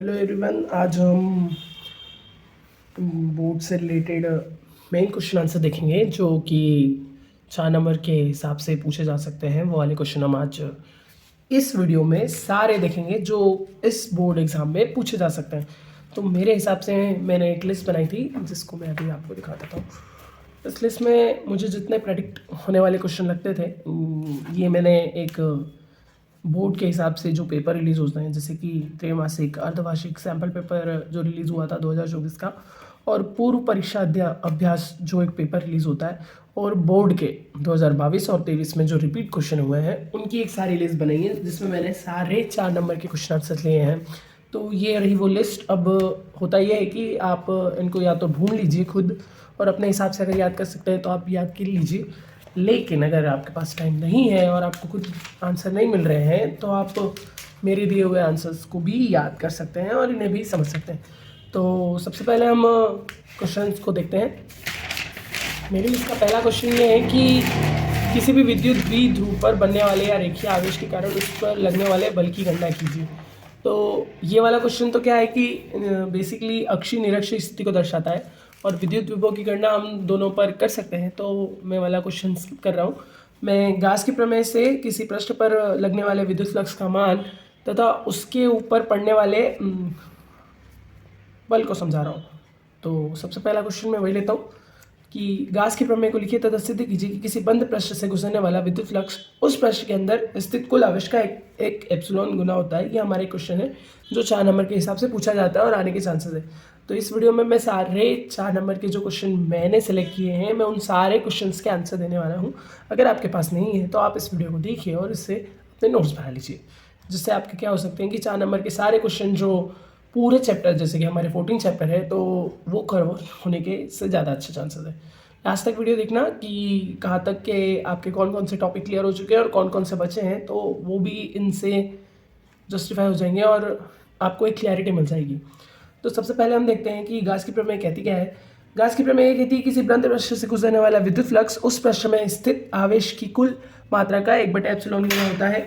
Hello everyone, आज हम board से रिलेटेड मेन क्वेश्चन आंसर देखेंगे जो कि 4 नंबर के हिसाब से पूछे जा सकते हैं। वो वाले क्वेश्चन हम आज इस वीडियो में सारे देखेंगे जो इस बोर्ड एग्ज़ाम में पूछे जा सकते हैं। तो मेरे हिसाब से मैंने एक लिस्ट बनाई थी जिसको मैं अभी आपको दिखा देता हूँ। इस लिस्ट में मुझे जितने प्रेडिक्ट होने वाले क्वेश्चन लगते थे ये मैंने एक बोर्ड के हिसाब से जो पेपर रिलीज़ होते हैं, जैसे कि त्रैमासिक, अर्धवार्षिक सैम्पल पेपर जो रिलीज़ हुआ था 2024 का, और पूर्व परीक्षा अभ्यास जो एक पेपर रिलीज़ होता है, और बोर्ड के 2022 और 23 में जो रिपीट क्वेश्चन हुए हैं उनकी एक सारी लिस्ट बनाई है जिसमें मैंने सारे 4 नंबर के क्वेश्चन आंसर लिए हैं। तो ये रही वो लिस्ट। अब होता यह है कि आप इनको या तो ढूंढ लीजिए खुद और अपने हिसाब से अगर याद कर सकते हैं तो आप याद कर लीजिए, लेकिन अगर आपके पास टाइम नहीं है और आपको कुछ आंसर नहीं मिल रहे हैं तो आप मेरे दिए हुए आंसर्स को भी याद कर सकते हैं और इन्हें भी समझ सकते हैं। तो सबसे पहले हम क्वेश्चंस को देखते हैं। मेरी लिस्ट का पहला क्वेश्चन ये है कि किसी भी विद्युत द्विध्रुव पर बनने वाले या रेखीय आवेश के कारण उस पर लगने वाले बल की गणना कीजिए। तो ये वाला क्वेश्चन तो क्या है कि बेसिकली अक्षीय निरक्षीय स्थिति को दर्शाता है और विद्युत विभव की गणना हम दोनों पर कर सकते हैं। तो मैं वाला क्वेश्चन स्किप कर रहा हूँ। मैं गास के प्रमेय से किसी पृष्ठ पर लगने वाले विद्युत फ्लक्स का मान तथा उसके ऊपर पड़ने वाले बल को समझा रहा हूँ। तो सबसे पहला क्वेश्चन मैं वही लेता हूँ कि गास के प्रमेय को लिखिए तथा सिद्ध कीजिए कि किसी बंद पृष्ठ से गुजरने वाला विद्युत फ्लक्स उस पृष्ठ के अंदर स्थित कुल आवेश का एक एप्सिलॉन गुना होता है। ये हमारे क्वेश्चन है जो 4 नंबर के हिसाब से पूछा जाता है और आने के चांसेस है। तो इस वीडियो में मैं सारे 4 नंबर के जो क्वेश्चन मैंने सेलेक्ट किए हैं मैं उन सारे क्वेश्चंस के आंसर देने वाला हूँ। अगर आपके पास नहीं है तो आप इस वीडियो को देखिए और इससे अपने नोट्स बना लीजिए, जिससे आपके क्या हो सकते हैं कि 4 नंबर के सारे क्वेश्चन जो पूरे चैप्टर, जैसे कि हमारे 14 चैप्टर है, तो वो कवर होने के से ज़्यादा अच्छे चांसेस है। लास्ट तक वीडियो देखना कि कहाँ तक के आपके कौन कौन से टॉपिक क्लियर हो चुके हैं और कौन कौन से बचे हैं, तो वो भी इनसे जस्टिफाई हो जाएंगे और आपको एक क्लैरिटी मिल जाएगी। तो सबसे पहले हम देखते हैं कि गास की प्रमेय कहती क्या है। गास की प्रमेय कहती है किसी बंद पृष्ठ से गुजरने वाला विद्युत फ्लक्स उस पृष्ठ में स्थित आवेश की कुल मात्रा का 1/एप्सिलॉन गुना होता है।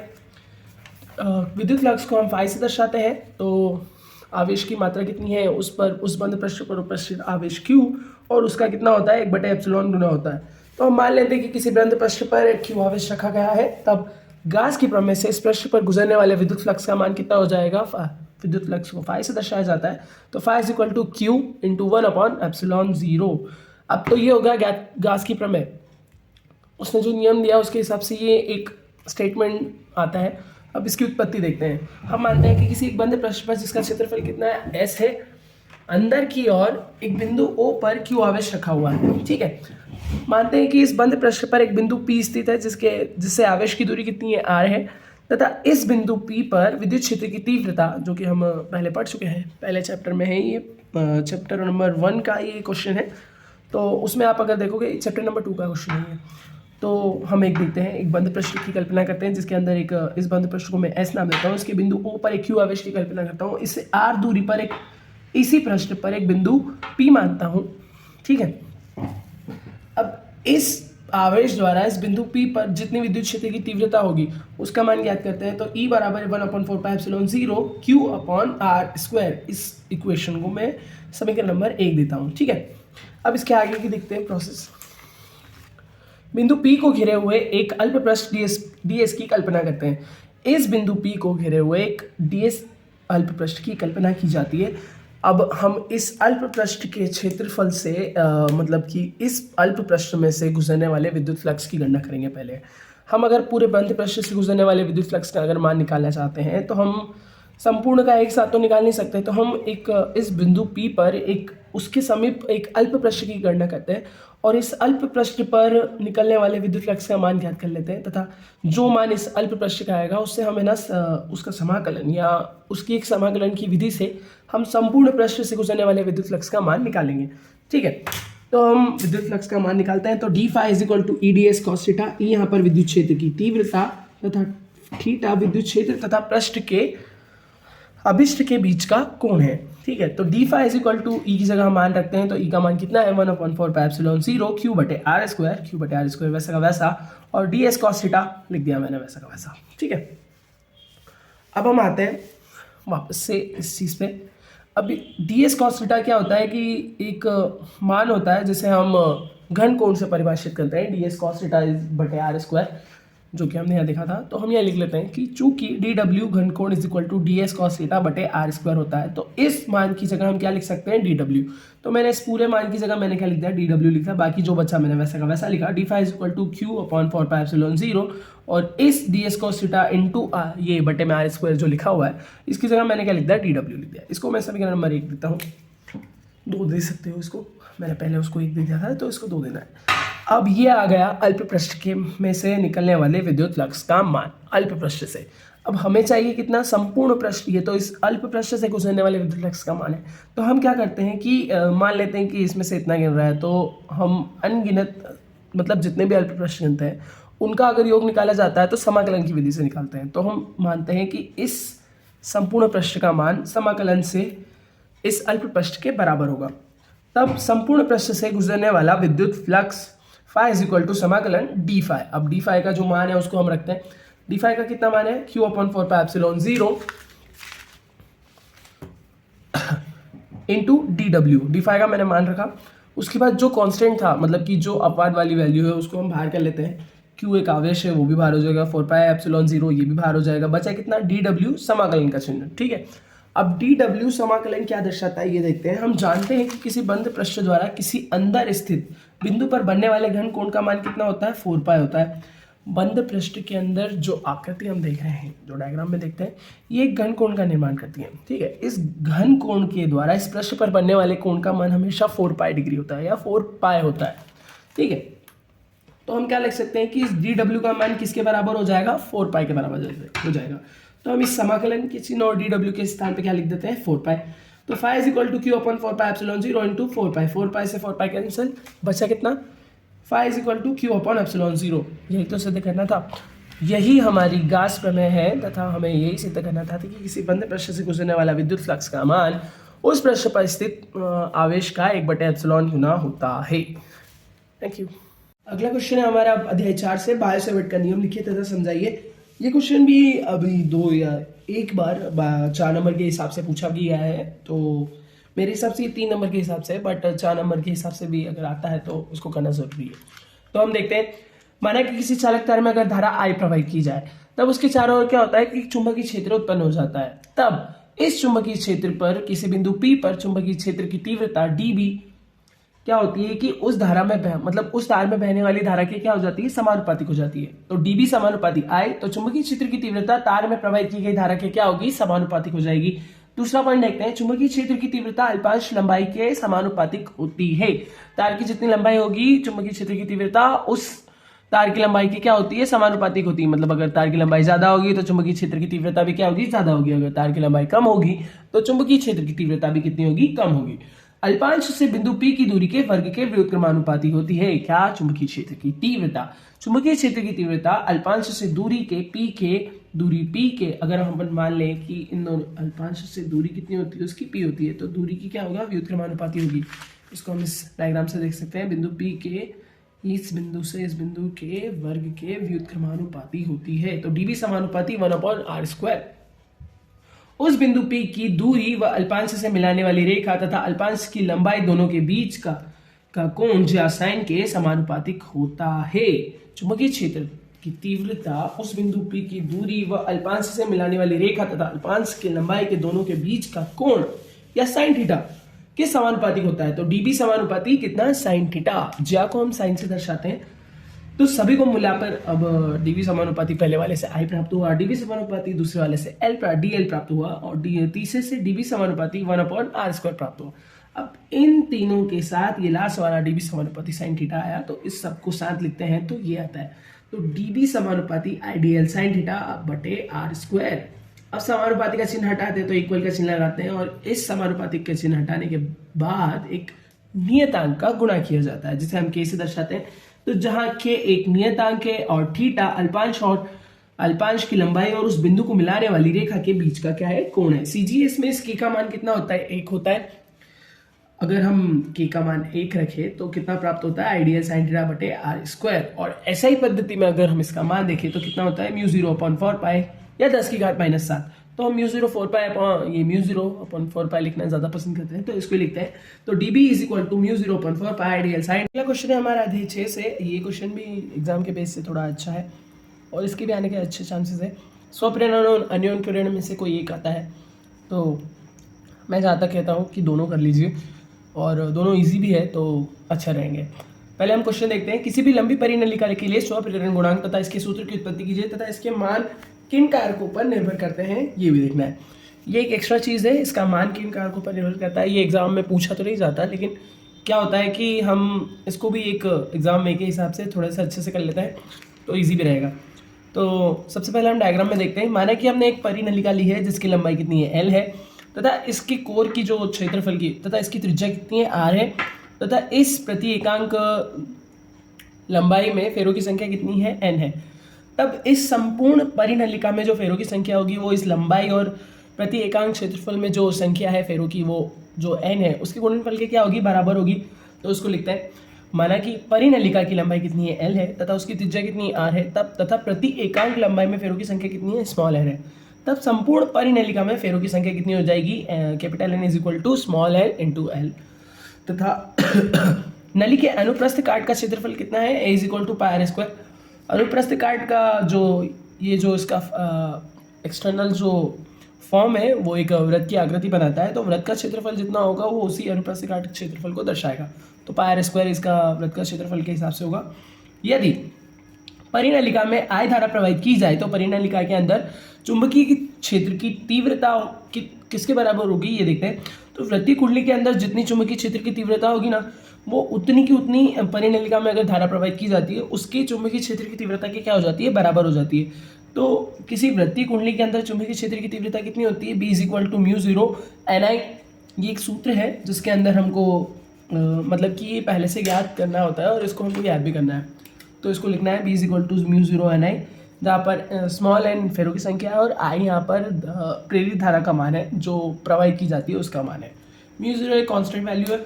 विद्युत फ्लक्स को हम फाई से दर्शाते हैं। तो आवेश की मात्रा कितनी है उस बंद पृष्ठ पर उपस्थित आवेश Q, और उसका कितना होता है 1/एप्सिलॉन गुना होता है। तो हम मान लेते हैं कि किसी बंद पृष्ठ पर Q आवेश रखा गया है, तब गास की प्रमेय से इस पृष्ठ पर गुजरने वाले विद्युत फ्लक्स का मान कितना हो जाएगा। विद्युत फ्लक्स को फाई से दर्शाया जाता है, तो phi is equal to Q into 1/एप्सिलॉन 0। अब तो ये होगा गास की प्रमेय, उसने जो नियम दिया उसके हिसाब से ये एक स्टेटमेंट आता है। अब इसकी उत्पत्ति देखते हैं। हम मानते हैं कि किसी एक बंद पृष्ठ पर जिसका क्षेत्रफल कितना है S है, अंदर की ओर एक बिंदु O पर Q आवेश रखा हुआ है। ठीक है, मानते हैं कि इस बंद पृष्ठ पर एक बिंदु P स्थित है जिससे आवेश की दूरी कितनी है R है, तथा इस बिंदु P पर विद्युत क्षेत्र की तीव्रता, जो कि हम पहले पढ़ चुके हैं, पहले चैप्टर में है, ये चैप्टर नंबर 1 का ये क्वेश्चन है। तो उसमें आप अगर देखोगे चैप्टर नंबर 2 का क्वेश्चन है। तो हम एक देखते हैं, एक बंद पृष्ठ की कल्पना करते हैं जिसके अंदर एक, इस बंद पृष्ठ को मैं S नाम देता हूँ, इसके बिंदु O पर एक Q आवेश की कल्पना करता हूँ, इससे R दूरी पर एक इसी पृष्ठ पर एक बिंदु P मानता हूँ। ठीक है, अब इस आवेश द्वारा इस बिंदु P पर जितनी विद्युत क्षेत्र की तीव्रता होगी उसका मान ज्ञात करते हैं। तो E बराबर 1/4πε0 Q/R²। इस इक्वेशन को मैं समीकरण नंबर 1 देता हूँ। ठीक है, अब इसके आगे की देखते हैं प्रोसेस। बिंदु P को घिरे हुए एक अल्प पृष्ठ ds की कल्पना करते हैं। इस बिंदु P को घिरे हुए एक ds अल्प पृष्ठ की कल्पना की जाती है। अब हम इस अल्प पृष्ठ के क्षेत्रफल से मतलब कि इस अल्प पृष्ठ में से गुजरने वाले विद्युत फ्लक्स की गणना करेंगे। पहले हम अगर पूरे बंद पृष्ठ से गुजरने वाले विद्युत फ्लक्स का अगर मान निकालना चाहते हैं तो हम संपूर्ण का एक साथ तो निकाल नहीं सकते, तो हम एक इस बिंदु P पर एक उसके समीप एक अल्प पृष्ठ की गणना करते हैं और इस अल्प पृष्ठ पर निकलने वाले विद्युत फ्लक्स का मान ज्ञात कर लेते हैं, तथा जो मान इस अल्प पृष्ठ का आएगा उससे हमें ना उसका समाकलन या उसकी एक समाकलन की विधि से हम संपूर्ण पृष्ठ से गुजरने वाले विद्युत फ्लक्स का मान निकालेंगे। ठीक है, तो हम विद्युत फ्लक्स का मान निकालते हैं। तो D phi is equal to EdS cos theta, E यहाँ पर विद्युत क्षेत्र की तीव्रता तथा थीटा विद्युत क्षेत्र तथा पृष्ठ के अभिष्ट के बीच का कोण है। ठीक है, तो D phi is equal to E की जगह मान रखते हैं, तो ई का मान कितना है 1/4πε0 Q/R², वैसा का वैसा, और DS cos थीटा लिख दिया मैंने वैसा का वैसा। ठीक है, अब हम आते हैं वापस से इस चीज़ पे। अभी डी एस कॉस थीटा क्या होता है कि एक मान होता है जिसे हम घन कोण से परिभाषित करते हैं, डी एस कॉस थीटा बटे आर स्क्वायर, जो कि हमने यहाँ देखा था। तो हम यहाँ लिख लेते हैं कि चूंकि डी डब्ल्यू घन कोण is equal to D S cos theta बटे आर स्क्वायर होता है, तो इस मान की जगह हम क्या लिख सकते हैं, डी डब्ल्यू। तो मैंने इस पूरे मान की जगह मैंने क्या लिख दिया, डी डब्ल्यू लिखा, बाकी जो बचा मैंने वैसा का वैसा लिखा, D phi is equal to Q upon 4 pi epsilon 0, और इस D S cos theta into ये बटे में आर स्क्वायर जो लिखा हुआ है, इसकी जगह मैंने क्या लिख दिया, डी डब्ल्यू लिख दिया। इसको मैं समीकरण नंबर 1 देता हूँ, 2 दे सकते हो इसको, मैंने पहले उसको 1 दे दिया था तो इसको 2 देना है। अब ये आ गया अल्प पृष्ठ के में से निकलने वाले विद्युत फ्लक्स का मान अल्प पृष्ठ से। अब हमें चाहिए कितना, संपूर्ण पृष्ठ, ये तो इस अल्प पृष्ठ से गुजरने वाले विद्युत फ्लक्स का मान है। तो हम क्या करते हैं कि मान लेते हैं कि इसमें से इतना गिर रहा है, तो हम अनगिनत मतलब जितने भी अल्प पृष्ठ गिनते हैं उनका अगर योग निकाला जाता है तो समाकलन की विधि से निकालते हैं। तो हम मानते हैं कि इस संपूर्ण पृष्ठ का मान समाकलन से इस अल्प पृष्ठ के बराबर होगा। तब संपूर्ण पृष्ठ से गुजरने वाला विद्युत flux phi is equal to समाकलन डी फाई। अब डी फाई का जो मान है उसको हम रखते हैं, डी फाई का कितना मान है, Q upon 4 pi epsilon 0 into D W. D phi का मैंने मान रखा, उसके बाद जो कांस्टेंट था, मतलब कि जो अपवाद वाली वैल्यू है उसको हम बाहर कर लेते हैं। क्यू एक आवेश है, वो भी बाहर हो जाएगा, 4 पाई एप्सिलॉन 0 ये भी बाहर हो जाएगा, बचा कितना, डी डब्ल्यू समाकलन का चिन्ह। ठीक है, अब डी डब्ल्यू समाकलन क्या दर्शाता है ये देखते हैं। हम जानते हैं कि किसी बंद पृष्ठ द्वारा किसी अंदर स्थित बिंदु पर बनने वाले घन कोण का मान कितना होता है, 4 पाई होता है। बंद पृष्ठ के अंदर जो आकृति हम देख रहे हैं, जो डायग्राम में देखते हैं, ये एक घन कोण का निर्माण करती है। ठीक है, इस घन कोण के द्वारा इस पृष्ठ पर बनने वाले कोण का मान हमेशा 4 पाई डिग्री होता है या 4 पाई होता है। ठीक है, तो हम क्या लिख सकते हैं कि इस डी डब्ल्यू का मान किसके बराबर हो जाएगा, 4 पाई के बराबर हो जाएगा। तो हम इस समाकलन के चिन्ह और डी डब्ल्यू के स्थान पे क्या लिख देते हैं, 4 पाई। तो phi is equal to Q upon 4 pi epsilon 0 into 4 pi, 4 pi से 4 पाई कैंसिल, बचा कितना, phi is equal to Q upon epsilon 0। यही तो सिद्ध करना था, यही हमारी गास प्रमेय है, तथा हमें यही सिद्ध करना था कि किसी बंद पृष्ठ से गुजरने वाला विद्युत फ्लक्स का मान उस पृष्ठ पर स्थित आवेश का 1/एप्सिलॉन गुना होता है। Thank you. अगला क्वेश्चन है हमारा अध्याय 4 से, बायो सेवर्ट का नियम लिखिए तथा समझाइए। ये क्वेश्चन भी अभी 2 या 1 बार 4 नंबर के हिसाब से पूछा गया है, तो मेरे हिसाब से ये 3 नंबर के हिसाब से, बट 4 नंबर के हिसाब से भी अगर आता है तो उसको करना जरूरी है। तो हम देखते हैं, माना कि किसी चालक तार में अगर धारा I प्रवाहित की जाए, तब उसके चारों ओर क्या होता है कि चुंबकीय क्षेत्र उत्पन्न हो जाता है। तब इस चुंबकीय क्षेत्र पर किसी बिंदु P पर चुंबकीय क्षेत्र की तीव्रता dB क्या होती है कि उस धारा में मतलब उस तार में बहने वाली धारा की क्या हो जाती है, समानुपातिक हो जाती है। तो dB समानुपाती I, तो चुंबकीय क्षेत्र की तीव्रता तार में प्रवाहित की गई धारा के क्या होगी, समानुपातिक हो जाएगी। दूसरा पॉइंट देखते हैं, चुंबकीय क्षेत्र की तीव्रता अल्पांश लंबाई के समानुपातिक होती है। तार की जितनी लंबाई होगी चुंबकीय क्षेत्र की तीव्रता उस तार की लंबाई की क्या होती है, समानुपातिक होती है। मतलब अगर तार की लंबाई ज्यादा होगी तो चुंबकीय क्षेत्र की तीव्रता भी क्या होगी, ज्यादा होगी। अगर तार की लंबाई कम होगी तो चुंबकीय क्षेत्र की तीव्रता भी कितनी होगी, कम होगी। अल्पांश से बिंदु P की दूरी के वर्ग के व्युत्क्रमानुपाती होती है क्या, चुंबकीय क्षेत्र की तीव्रता। चुंबकीय क्षेत्र की तीव्रता अल्पांश से दूरी के P के दूरी P के, अगर हम मान लें कि इन दोनों अल्पांश से दूरी कितनी होती है, उसकी P होती है, तो दूरी की क्या होगा, व्युत्क्रमानुपाती होगी। इसको हम इस डायग्राम से देख सकते हैं, बिंदु P के इस बिंदु से इस बिंदु के वर्ग के व्युत्क्रमानुपाती होती है। तो dB समानुपाती 1/r²। उस बिंदु P की दूरी व अल्पांश से मिलाने वाली रेखा तथा अल्पांश की लंबाई दोनों के बीच का कोण या साइन के समानुपातिक होता है। चुंबकीय क्षेत्र की तीव्रता उस बिंदु P की दूरी व अल्पांश से मिलाने वाली रेखा तथा अल्पांश की लंबाई के दोनों के बीच का कोण या साइन थीटा के समानुपातिक होता है। तो dB समानुपाती कितना, साइन थीटा। ज्या को हम साइन से दर्शाते हैं। तो सभी को मिलाकर अब dB समानुपाती पहले वाले से I प्राप्त हुआ, dB समानुपाती दूसरे वाले से dl प्राप्त हुआ, और तीसरे से dB समानुपाती 1/r² प्राप्त हुआ। अब इन तीनों के साथ ये लास्ट वाला dB समानुपाती साइन थीटा आया, तो इस सबको साथ लिखते हैं तो ये आता है। तो dB समानुपाती IDL साइन थीटा बटे r²। अब समानुपाती का चिन्ह हटाते हैं तो इक्वल का चिन्ह लगाते हैं, और इस समानुपाती का चिन्ह हटाने के बाद एक नियतांक का गुणा किया जाता है, जिसे हम k से दर्शाते हैं। तो जहां k एक नियतांक है और थीटा अल्पांश की लंबाई और उस बिंदु को मिलाने वाली रेखा के बीच का क्या है, कोण है। CGS में इस k का मान कितना होता है, 1 होता है। अगर हम k का मान 1 रखें तो कितना प्राप्त होता है, आइडियल साइन थीटा बटे r²। और SI पद्धति में अगर हम इसका मान देखें तो कितना होता है, μ0/4 पाई या 10⁻⁻7। तो हम म्यू जीरो 4 पाई अपॉन ये म्यू जीरो अपॉन 4 पाई लिखना ज़्यादा पसंद करते हैं, तो इसको लिखते हैं। तो D B is equal to mu zero upon 4 pi D L sine. अगला क्वेश्चन है हमारा अध्याय 6 से। ये क्वेश्चन भी एग्जाम के बेस से थोड़ा अच्छा है और इसके भी आने के अच्छे चांसेस है। स्वप्रेरण और अन्योन प्रेरण में से कोई एक आता है, तो मैं जहाँ तक कहता हूँ कि दोनों कर लीजिए और दोनों इजी भी है तो अच्छा रहेंगे। पहले हम क्वेश्चन देखते हैं। किसी भी लंबी परिनलिका के लिए स्वप्रेरण गुणांक तथा इसके सूत्र की उत्पत्ति कीजिए तथा इसके मान किन कारकों पर निर्भर करते हैं ये भी देखना है। ये एक एक्स्ट्रा चीज़ है, इसका मान किन कारकों पर निर्भर करता है। ये एग्जाम में पूछा तो नहीं जाता, लेकिन क्या होता है कि हम इसको भी एक एग्जाम में के हिसाब से थोड़ा सा अच्छे से कर लेते हैं तो ईजी भी रहेगा। तो सबसे पहले हम डायग्राम में देखते हैं। माना कि हमने एक परिनलिका ली है जिसकी लंबाई कितनी है, एल है, तथा इसकी कोर की जो क्षेत्रफल की तथा इसकी त्रिज्या कितनी है, आर है, तथा इस प्रति एकांक लंबाई में फेरों की संख्या कितनी है, एन है। तब इस संपूर्ण परिनलिका में जो फेरों की संख्या होगी वो इस लंबाई और प्रति एकांक क्षेत्रफल में जो संख्या है फेरों की, वो जो एन है उसके गुणनफल के क्या होगी, बराबर होगी। तो उसको लिखते हैं। माना कि परिनलिका की लंबाई कितनी है, एल है, तथा उसकी त्रिज्या कितनी, आर है, तब तथा प्रति एकांक लंबाई में फेरों की संख्या कितनी है, स्मॉल एन है। तब संपूर्ण परिनलिका में फेरों की संख्या कितनी हो जाएगी, capital N is equal to small N into L. तथा नली के अनुप्रस्थ काट का क्षेत्रफल कितना है, A is equal to pi R square. अनुप्रस्थ काट का जो ये जो इसका एक्सटर्नल जो फॉर्म है वो एक वृत्त की आकृति बनाता है, तो वृत्त का क्षेत्रफल जितना होगा वो उसी अनुप्रस्थ काट क्षेत्रफल को दर्शाएगा। तो पाई आर स्क्वायर इसका वृत्त का क्षेत्रफल के हिसाब से होगा। यदि परिनलिका में I धारा प्रवाहित की जाए तो परिनलिका के अंदर चुंबकीय क्षेत्र की तीव्रता किसके बराबर होगी, ये देखते हैं। तो वृत्तीय कुंडली के अंदर जितनी चुंबकीय क्षेत्र की तीव्रता होगी ना, वो उतनी की उतनी परिनलिका में अगर धारा प्रवाहित की जाती है उसकी चुंबकीय क्षेत्र की तीव्रता की क्या हो जाती है, बराबर हो जाती है। तो किसी वृत्तीय कुंडली के अंदर चुंबकीय क्षेत्र की तीव्रता कितनी होती है, B is equal to mu zero N I. ये एक सूत्र है जिसके अंदर हमको मतलब कि ये पहले से याद करना होता है और इसको हमको याद भी करना है। तो इसको लिखना है B is equal to mu zero N I, जहाँ पर स्मॉल एन फेरों की संख्या है और आई यहाँ पर प्रेरित धारा का मान है जो प्रवाहित की जाती है उसका मान है। म्यू जीरो एक कॉन्स्टेंट वैल्यू है।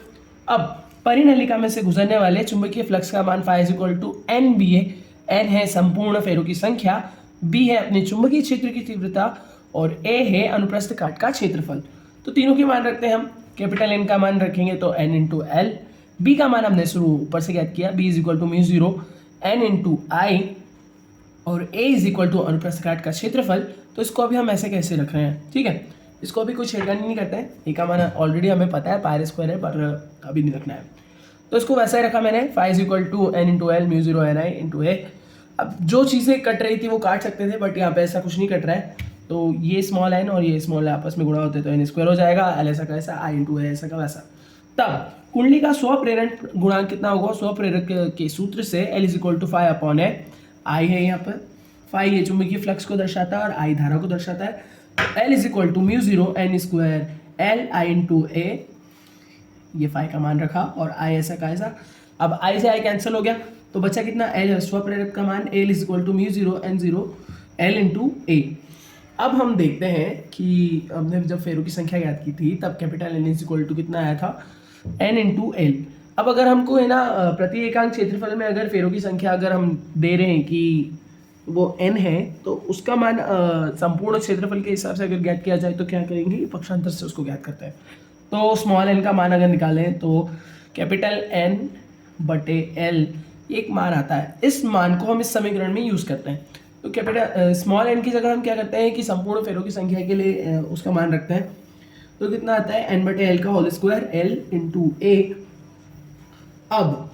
अब परिनलिका में से गुजरने वाले चुंबकीय फ्लक्स का मान phi is equal to N B है। एन है संपूर्ण फेरों की संख्या, बी है अपने चुंबकीय क्षेत्र की तीव्रता और ए है अनुप्रस्थ काट का क्षेत्रफल। तो तीनों के मान रखते हैं हम। कैपिटल एन का मान रखेंगे तो एन इंटू एल, बी का मान हमने शुरू ऊपर से ज्ञात किया, B is equal to mu zero N into I, और ए इज इक्वल टू अनुप्रस्थ काट का क्षेत्रफल। तो इसको अभी हम ऐसे कैसे रख रहे हैं, ठीक है, इसको अभी कोई छेड़खानी नहीं करते हैं। ए का मान ऑलरेडी हमें पता है, पाई आर स्क्वायर है, पर अभी नहीं रखना है। तो इसको वैसा ही रखा मैंने, phi is equal to N into L mu zero N I into A. अब जो चीज़ें कट रही थी वो काट सकते थे, बट यहाँ पे ऐसा कुछ नहीं कट रहा है। तो ये स्मॉल एन और ये स्मॉल आपस में गुणा होते हैं तो एन स्क्वायर हो जाएगा, एल ऐसा का ऐसा, आई इंटू ए ऐसा का वैसा। तब कुंडली का स्वप्रेरण गुणांक कितना होगा, स्वप्रेरक के सूत्र से L is equal to phi upon A. I है यहाँ पर, फाई ये चुंबकीय फ्लक्स को दर्शाता है और आई धारा को दर्शाता है। L is equal to mu zero N square L I into A, ये फाई का मान रखा और आई ऐसा का ऐसा। अब आई से आई कैंसिल हो गया तो बचा कितना, एल स्वप्रेरक का मान L is equal to mu zero N zero L into A. अब हम देखते हैं कि हमने जब फेरों की संख्या ज्ञात की थी तब capital N is equal to कितना आया था, एन इंटू एल। अब अगर हमको है ना प्रति एकांक क्षेत्रफल में अगर फेरों की संख्या अगर हम दे रहे हैं कि वो एन है तो उसका मान संपूर्ण क्षेत्रफल के हिसाब से अगर ज्ञात किया जाए तो क्या करेंगे, पक्षांतर से उसको ज्ञात करते हैं। तो स्मॉल एन का मान अगर निकालें तो कैपिटल एन बटे एल एक मान आता है। इस मान को हम इस समीकरण में यूज़ करते हैं। तो कैपिटल स्मॉल एन की जगह हम क्या करते हैं कि संपूर्ण फेरों की संख्या के लिए उसका मान रखते हैं। तो कितना आता है, एन बटे एल का whole square L into A. अब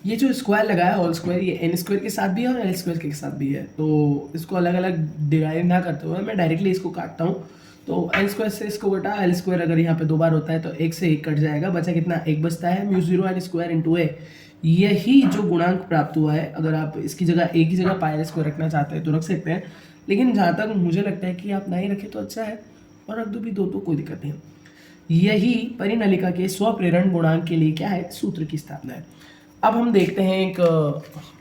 ये जो स्क्वायर लगाया होल स्क्वायर, ये एन स्क्वायर के साथ भी है और एल स्क्वायर के साथ भी है, तो इसको अलग अलग डिवाइड ना करते हुए मैं डायरेक्टली इसको काटता हूँ। तो एन स्क्वायर से इसको कटा, एल स्क्वायर अगर यहाँ पे दो बार होता है तो एक से एक कट जाएगा, बचा कितना, एक बचता है mu zero N square into A. यही जो गुणांक प्राप्त हुआ है, अगर आप इसकी जगह एक ही जगह पाई आर स्क्वायर रखना चाहते हैं तो रख सकते हैं, लेकिन जहाँ तक मुझे लगता है कि आप नहीं रखें तो अच्छा है, और रख दो भी दो तो कोई दिक्कत नहीं। यही परिनलिका के स्वप्रेरण गुणांक के लिए क्या है, सूत्र की स्थापना है। अब हम देखते हैं एक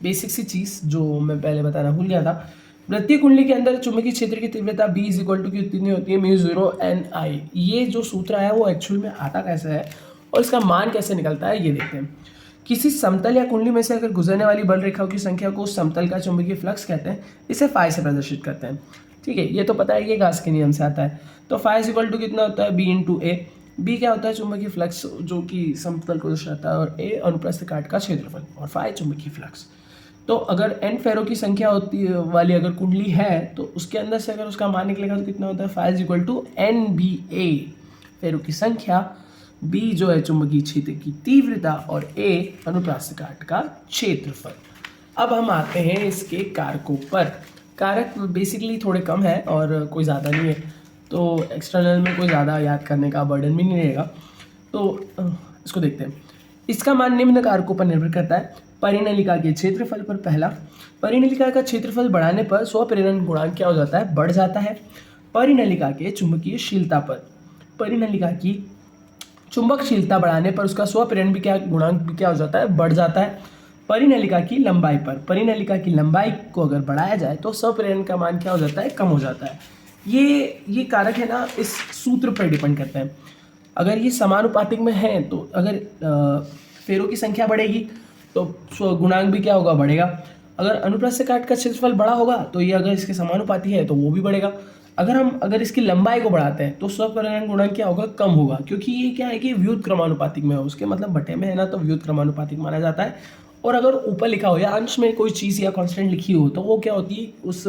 बेसिक सी चीज़ जो मैं पहले बताना भूल गया था। वृत्तीय कुंडली के अंदर चुंबकीय क्षेत्र की तीव्रता बी इज इक्वल टू कितनी होती है, म्यू जीरो एन आई। ये जो सूत्र है वो एक्चुअल में आता कैसे है और इसका मान कैसे निकलता है ये देखते हैं। किसी समतल या कुंडली में से अगर गुजरने वाली बल रेखाओं की संख्या को समतल का चुंबकीय फ्लक्स कहते हैं, इसे फाई से प्रदर्शित करते हैं, ठीक ठीक है, ये तो पता है कि गास के नियम से आता है। तो फाई इज इक्वल टू कितना होता है, बी इंटू ए। बी क्या होता है, चुंबकीय फ्लक्स जो कि समतल को दर्शाता है, और ए अनुप्रस्थ काट का क्षेत्रफल, और फाई चुंबकीय फ्लक्स। तो अगर एन फेरों की संख्या होती वाली अगर कुंडली है तो उसके अंदर से अगर उसका मान निकलेगा तो कितना होता है, phi is equal to N B A, फेरों की संख्या, बी जो है चुंबकीय क्षेत्र की तीव्रता, और ए अनुप्रास्थ काट का क्षेत्रफल। अब हम आते हैं इसके कारकों पर। कारक बेसिकली थोड़े कम है और कोई ज़्यादा नहीं है, तो एक्सटर्नल में कोई ज़्यादा याद करने का बर्डन भी नहीं रहेगा। तो इसको देखते हैं। इसका मान निम्न कारकों पर निर्भर करता है। परिनलिका के क्षेत्रफल पर। पहला, परिनलिका का क्षेत्रफल बढ़ाने पर स्वप्रेरण गुणांक क्या हो जाता है, बढ़ जाता है। परिनलिका के चुंबकीयशीलता पर। परिनलिका की चुंबकशीलता बढ़ाने पर उसका स्वप्रेरण भी क्या गुणांक भी क्या हो जाता है, बढ़ जाता है। परिनलिका की लंबाई पर। परिनलिका की लंबाई को अगर बढ़ाया जाए तो स्वप्रेरण का मान क्या हो जाता है, कम हो जाता है। ये कारक है ना, इस सूत्र पर डिपेंड करते हैं। अगर ये समानुपातिक में है तो अगर फेरों की संख्या बढ़ेगी तो गुणांक भी क्या होगा, बढ़ेगा। अगर अनुप्रस्थ काट का क्षेत्रफल बड़ा होगा तो ये अगर इसके समानुपाती है तो वो भी बढ़ेगा। अगर इसकी लंबाई को बढ़ाते हैं तो स्वपरिणन गुणांक क्या होगा, कम होगा, क्योंकि ये क्या है कि व्युत क्रमानुपातिक में है, उसके मतलब बटे में है ना, तो व्युत क्रमानुपातिक माना जाता है। और अगर ऊपर लिखा हो या अंश में कोई चीज़ या कांस्टेंट लिखी हो तो वो क्या होती है, उस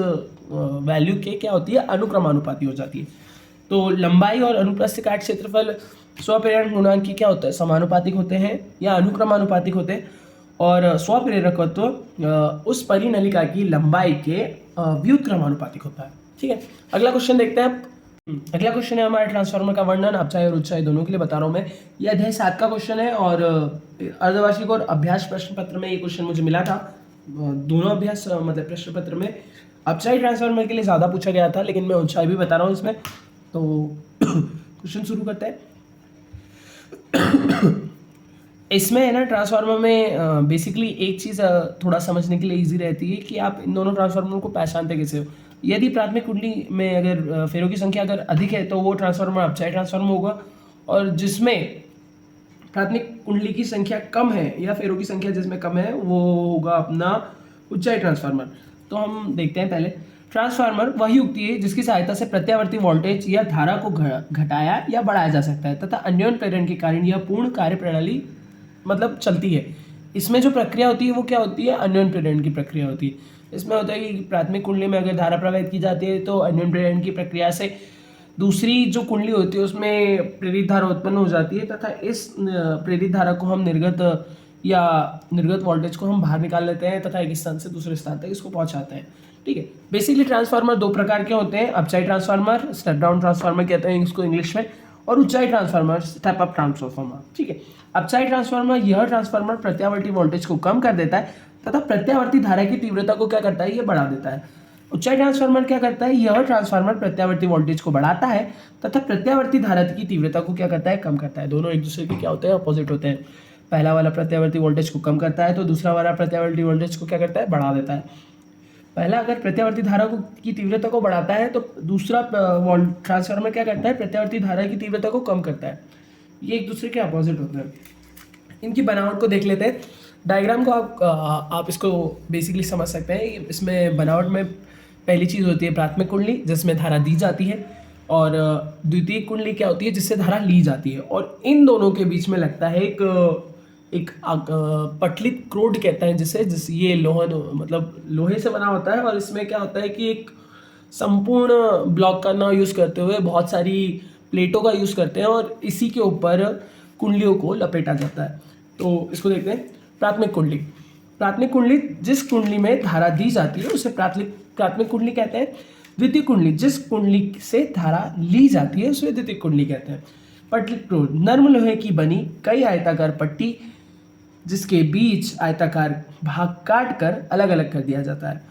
वैल्यू के क्या होती है, अनुक्रमानुपाती हो जाती है। तो लंबाई और अनुप्रस्थ काट क्षेत्रफल स्वप्रेरण गुणांक की क्या होता है, समानुपातिक होते हैं या अनुक्रमानुपातिक होते हैं। और स्वप्रेरकत्व उस परिनलिका की लंबाई के व्युत क्रमानुपातिक होता है। ठीक है, अगला क्वेश्चन देखते हैं। अगला क्वेश्चन है हमारे ट्रांसफार्मर का वर्णन अपचाई और उच्चाई दोनों के लिए बता रहा हूँ मैं। ये अध्याय 7 का क्वेश्चन है और अर्धवार्षिक और अभ्यास प्रश्न पत्र में ये क्वेश्चन मुझे मिला था। दोनों अभ्यास मतलब प्रश्न पत्र में अपचाई ट्रांसफार्मर के लिए ज़्यादा पूछा गया था, लेकिन मैं ऊंचाई भी बता रहा हूँ इसमें। तो क्वेश्चन शुरू करते हैं। इसमें है ना, ट्रांसफार्मर में बेसिकली एक चीज़ थोड़ा समझने के लिए इजी रहती है कि आप इन दोनों ट्रांसफार्मर को पहचानते कैसे हो। यदि प्राथमिक कुंडली में अगर फेरों की संख्या अगर अधिक है तो वो ट्रांसफार्मर अपचाई ट्रांसफार्मर होगा, और जिसमें प्राथमिक कुंडली की संख्या कम है या फेरों की संख्या जिसमें कम है वो होगा अपना उच्चाई ट्रांसफार्मर। तो हम देखते हैं पहले। ट्रांसफार्मर वही युक्ति है जिसकी सहायता से प्रत्यावर्ती वोल्टेज या धारा को घटाया या बढ़ाया जा सकता है तथा अन्योन्य प्रेरण के कारण यह पूर्ण कार्य प्रणाली मतलब चलती है। इसमें जो प्रक्रिया होती है वो क्या होती है, अन्योन्य प्रेरण की प्रक्रिया होती है। इसमें होता है कि प्राथमिक कुंडली में अगर धारा प्रवाहित की जाती है तो अन्योन्य प्रेरण की प्रक्रिया से दूसरी जो कुंडली होती है उसमें प्रेरित धारा उत्पन्न हो जाती है, तथा इस प्रेरित धारा को हम निर्गत वोल्टेज को हम बाहर निकाल लेते हैं तथा एक स्थान से दूसरे स्थान तक इसको पहुंचाते हैं। ठीक है, बेसिकली ट्रांसफार्मर दो प्रकार के होते हैं, अपचाई ट्रांसफार्मर, स्टेप डाउन ट्रांसफार्मर कहते हैं इसको इंग्लिश में, और उच्चाई ट्रांसफार्मर, स्टेप अप ट्रांसफार्मर। ठीक है, अपचाई ट्रांसफार्मर, यह ट्रांसफार्मर प्रत्यावर्ती वोल्टेज को कम कर देता है तथा प्रत्यावर्ती धारा की तीव्रता को क्या करता है, ये बढ़ा देता है। उच्चाई ट्रांसफार्मर क्या करता है, यह ट्रांसफार्मर प्रत्यावर्ती वोल्टेज को बढ़ाता है तथा प्रत्यावर्ती धारा की तीव्रता को क्या करता है, कम करता है। दोनों एक दूसरे के क्या होते हैं, अपोजिट होते हैं। पहला वाला प्रत्यावर्ती वोल्टेज को कम करता है तो दूसरा वाला प्रत्यावर्ती वोल्टेज को क्या करता है, बढ़ा देता है। पहला अगर प्रत्यावर्ती धारा की तीव्रता को बढ़ाता है तो दूसरा ट्रांसफार्मर क्या करता है, प्रत्यावर्ती धारा की तीव्रता को कम करता है। ये एक दूसरे के अपोजिट होते हैं। इनकी बनावट को देख लेते हैं। डायग्राम को आप इसको बेसिकली समझ सकते हैं। इसमें बनावट में पहली चीज़ होती है प्राथमिक कुंडली जिसमें धारा दी जाती है, और द्वितीय कुंडली क्या होती है जिससे धारा ली जाती है, और इन दोनों के बीच में लगता है एक पटलित क्रोड कहते हैं जिसे ये लोहे से बना होता है, और इसमें क्या होता है कि एक संपूर्ण ब्लॉक का ना यूज़ करते हुए बहुत सारी प्लेटों का यूज़ करते हैं और इसी के ऊपर कुंडलियों को लपेटा जाता है। तो इसको देखते हैं। प्राथमिक कुंडली, प्राथमिक कुंडली जिस कुंडली में धारा दी जाती है उसे प्राथमिक कुंडली कहते हैं। द्वितीय कुंडली जिस कुंडली से धारा ली जाती है उसे द्वितीय कुंडली कहते हैं। पटलित क्रोड, नर्म लोहे की बनी कई आयताकार पट्टी जिसके बीच आयताकार भाग काट कर अलग अलग कर दिया जाता है।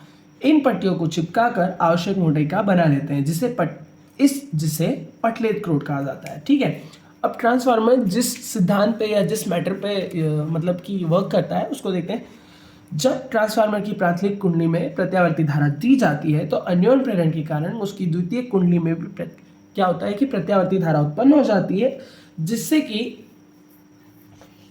इन पट्टियों को चिपकाकर आवश्यक मोटाई का बना लेते हैं जिसे पटलित क्रोड कहा जाता है। ठीक है, अब ट्रांसफार्मर जिस सिद्धांत पे या जिस मैटर पे मतलब कि वर्क करता है उसको देखते हैं। जब ट्रांसफार्मर की प्राथमिक कुंडली में प्रत्यावर्ती धारा दी जाती है तो अन्योन्य प्रेरण के कारण उसकी द्वितीय कुंडली में भी क्या होता है कि प्रत्यावर्ती धारा उत्पन्न हो जाती है, जिससे कि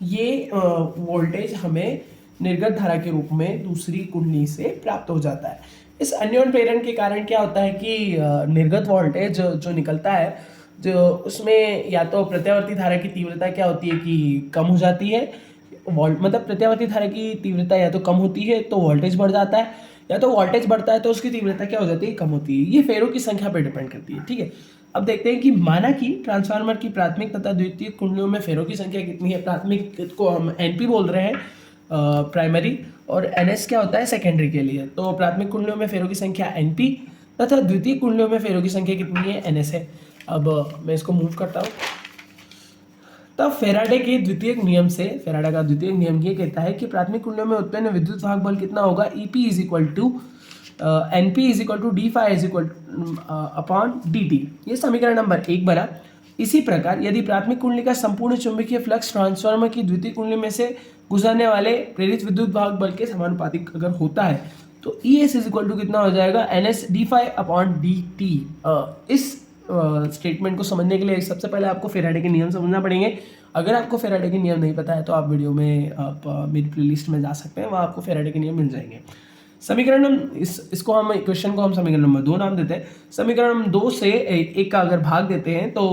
ये वोल्टेज हमें निर्गत धारा के रूप में दूसरी कुंडली से प्राप्त हो जाता है। इस अन्योन प्रेरण के कारण क्या होता है कि निर्गत वोल्टेज जो निकलता है, जो उसमें या तो प्रत्यावर्ती धारा की तीव्रता क्या होती है कि कम हो जाती है, मतलब प्रत्यावर्ती धारा की तीव्रता या तो कम होती है तो वोल्टेज बढ़ जाता है, या तो वोल्टेज बढ़ता है तो उसकी तीव्रता क्या हो जाती है, कम होती है। ये फेरों की संख्या पर डिपेंड करती है, ठीक है। अब देखते हैं कि माना कि ट्रांसफार्मर की प्राथमिक तथा द्वितीयक कुंडलियों में फेरों की संख्या कितनी है। प्राथमिक को हम एनपी बोल रहे हैं, प्राइमरी, और एनएस क्या होता है, सेकेंडरी के लिए। तो प्राथमिक कुंडलियों में फेरों की संख्या एनपी तथा द्वितीय कुंडलियों में फेरों की संख्या कितनी है, एनएस है। अब मैं इसको मूव करता हूँ। तब फेराडे के द्वितीय नियम से, फेराडे का द्वितीय नियम ये कहता है कि प्राथमिक कुंडलियों में उत्पन्न विद्युत वाहक बल कितना होगा, E P is equal to N P is equal to D phi is equal upon D T. ये समीकरण नंबर 1 बना। इसी प्रकार यदि प्राथमिक कुंडली का संपूर्ण चुंबकीय फ्लक्स ट्रांसफार्मर की द्वितीय कुंडली में से गुजरने वाले प्रेरित विद्युत वाहक बल के समानुपातिक अगर होता है तो E S is equal to कितना हो जाएगा, N S D phi upon D T. इस स्टेटमेंट को समझने के लिए सबसे पहले आपको फेराडे के नियम समझना पड़ेंगे। अगर आपको फेराडे के नियम नहीं पता है तो आप वीडियो में आप मेरी प्लेलिस्ट में जा सकते हैं, वहाँ आपको फेराडे के नियम मिल जाएंगे। समीकरण इसको हम क्वेश्चन को हम समीकरण नंबर 2 नाम देते हैं। समीकरण नंबर 2 से एक का अगर भाग देते हैं तो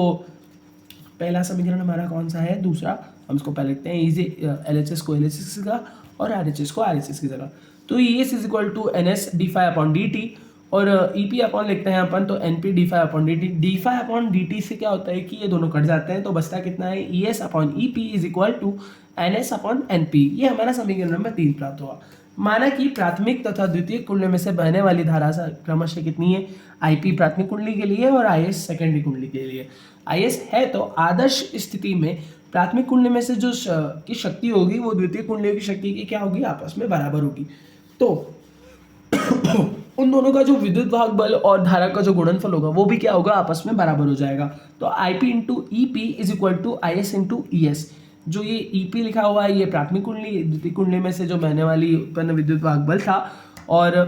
पहला समीकरण हमारा कौन सा है, दूसरा। हम इसको पहले लिखते हैं इजी, एल एच एस को एल एच एस की जगह और आर एच एस को आर एच एस की जगह। तो E S is equal to N S D phi upon D T, और ई पी अपॉन लिखते हैं अपन तो N P D phi upon D T. D phi upon D T से क्या होता है कि ये दोनों कट जाते हैं तो बचता कितना है, E S upon E P is equal to N S upon N P. ये हमारा समीकरण नंबर 3 प्राप्त हुआ। माना कि प्राथमिक तथा द्वितीय कुंडली में से बहने वाली धारा क्रमशः कितनी है, आईपी प्राथमिक कुंडली के लिए और आईएस सेकेंडरी कुंडली के लिए। आईएस है तो आदर्श स्थिति में प्राथमिक कुंडली में से जो की शक्ति होगी वो द्वितीय कुंडली की शक्ति की क्या होगी, आपस में बराबर होगी। तो उन दोनों का जो विद्युत वाहक बल और धारा का जो गुणनफल होगा वो भी क्या होगा, आपस में बराबर हो जाएगा। तो I P into E P is equal to I S into E S. जो ये ईपी लिखा हुआ है ये प्राथमिक कुंडली, द्वितीय कुंडली में से जो बहने वाली उत्पन्न विद्युत वाहक बल था और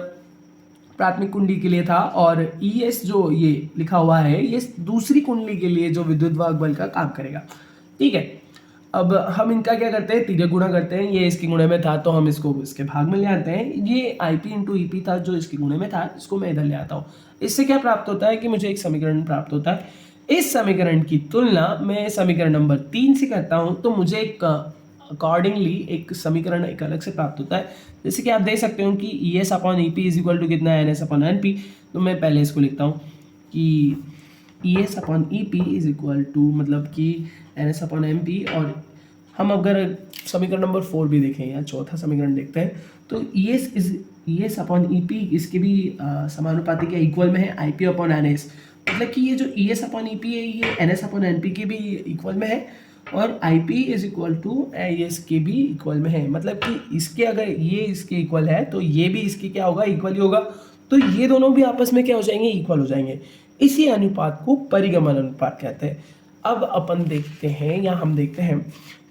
प्राथमिक कुंडली के लिए था, और ईएस जो ये लिखा हुआ है ये दूसरी कुंडली के लिए जो विद्युत वाहक बल का काम करेगा, ठीक है। अब हम इनका क्या करते हैं, तिर्यक गुणा करते हैं। ये इसके गुणे में था तो हम इसको इसके भाग में ले आते हैं। ये आई पी इंटू ई पी था जो इसके गुणे में था, इसको मैं इधर ले आता हूँ। इससे क्या प्राप्त होता है कि मुझे एक समीकरण प्राप्त होता है। इस समीकरण की तुलना मैं समीकरण नंबर 3 से करता हूं तो मुझे एक अकॉर्डिंगली एक समीकरण एक अलग से प्राप्त होता है। जैसे कि आप देख सकते हो कि E S upon E P is equal to कितना है, N S upon N P. तो मैं पहले इसको लिखता हूँ कि E S upon E P is equal to मतलब कि N S upon M P. और हम अगर समीकरण नंबर 4 भी देखें या चौथा समीकरण देखते हैं तो E S upon E P इसके भी समानुपातिक या इक्वल में है I P upon N S. मतलब कि ये जो E S upon E P है ये N S upon N P के भी इक्वल में है और I P is equal to I S के भी इक्वल में है। मतलब कि इसके अगर ये इसके इक्वल है तो ये भी इसके क्या होगा, इक्वल ही होगा। तो ये दोनों भी आपस में क्या हो जाएंगे, इक्वल हो जाएंगे। इसी अनुपात को परिगमन अनुपात कहते हैं। अब अपन देखते हैं या हम देखते हैं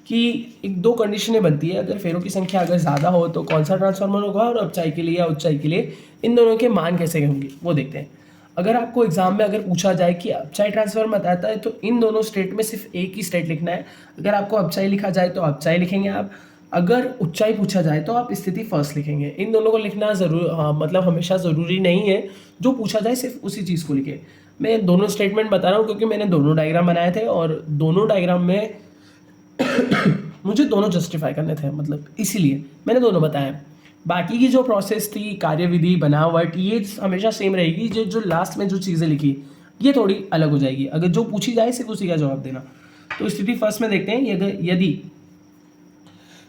कि एक दो कंडीशनें बनती है। अगर फेरों की संख्या अगर ज़्यादा हो तो कौन सा ट्रांसफार्मर होगा और अपचाई के लिए या उच्चाई के लिए इन दोनों के मान कैसे होंगे वो देखते हैं। अगर आपको एग्जाम में अगर पूछा जाए कि अपचाई ट्रांसफार्मर बताता है तो इन दोनों स्टेट में सिर्फ एक ही स्टेट लिखना है। अगर आपको अपचाई लिखा जाए तो अपचाई लिखेंगे आप, अगर उच्चाई पूछा जाए तो आप स्थिति फर्स्ट लिखेंगे। इन दोनों को लिखना मतलब हमेशा ज़रूरी नहीं है, जो पूछा जाए सिर्फ उसी चीज़ को लिखे। मैं दोनों स्टेटमेंट बता रहा हूँ क्योंकि मैंने दोनों डायग्राम बनाए थे और दोनों डायग्राम में मुझे दोनों जस्टिफाई करने थे, मतलब इसीलिए मैंने दोनों बताया। बाकी की जो प्रोसेस थी, कार्यविधि, बनावट, ये हमेशा सेम रहेगी। जो लास्ट में जो चीज़ें लिखी ये थोड़ी अलग हो जाएगी। अगर जो पूछी जाए सिर्फ उसी का जवाब देना। तो स्थिति फर्स्ट में देखते हैं, यदि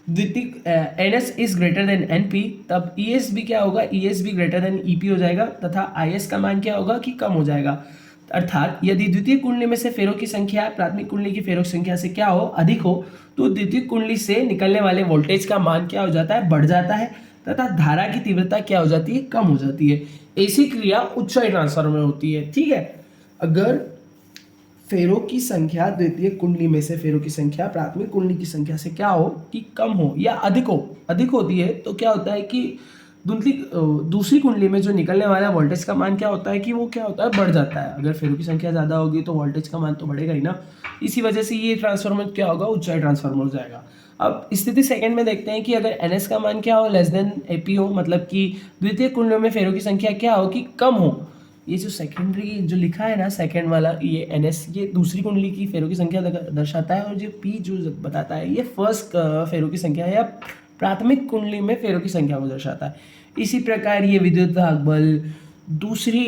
द्वितीय N S is greater than N P तब ई एस भी क्या होगा, ई एस भी ग्रेटर देन ई पी हो जाएगा तथा आई एस का मान क्या होगा कि कम हो जाएगा। अर्थात यदि द्वितीय कुंडली में से फेरों की संख्या प्राथमिक कुंडली की फेरों की संख्या से क्या हो, अधिक हो, तो द्वितीय कुंडली से निकलने वाले वोल्टेज का मान क्या हो जाता है, बढ़ जाता है तथा धारा की तीव्रता क्या हो जाती है, कम हो जाती है। ऐसी क्रिया उच्चाई ट्रांसफार्मर में होती है, ठीक है। अगर फेरों की संख्या द्वितीय कुंडली में से फेरों की संख्या प्राथमिक कुंडली की संख्या से क्या हो कि कम हो या अधिक हो, अधिक होती है तो क्या होता है कि दूसरी कुंडली में जो निकलने वाला वोल्टेज का मान क्या होता है कि वो क्या होता है, बढ़ जाता है। अगर फेरों की संख्या ज़्यादा होगी तो वोल्टेज का मान तो बढ़ेगा ही ना। इसी वजह से ये ट्रांसफार्मर क्या होगा, ऊंचाई ट्रांसफार्मर हो जाएगा। अब स्थिति सेकंड में देखते हैं कि अगर NS का मान क्या हो, लेस देन AP हो, मतलब कि द्वितीय कुंडलियों में फेरों की संख्या क्या हो कि कम हो। ये जो सेकेंडरी जो लिखा है ना, सेकंड वाला ये NS, ये दूसरी कुंडली की फेरों की संख्या दर्शाता है, और जो P जो बताता है ये फर्स्ट फेरों की संख्या या प्राथमिक कुंडली में फेरों की संख्या को दर्शाता है। इसी प्रकार ये विद्युत वाहक बल दूसरी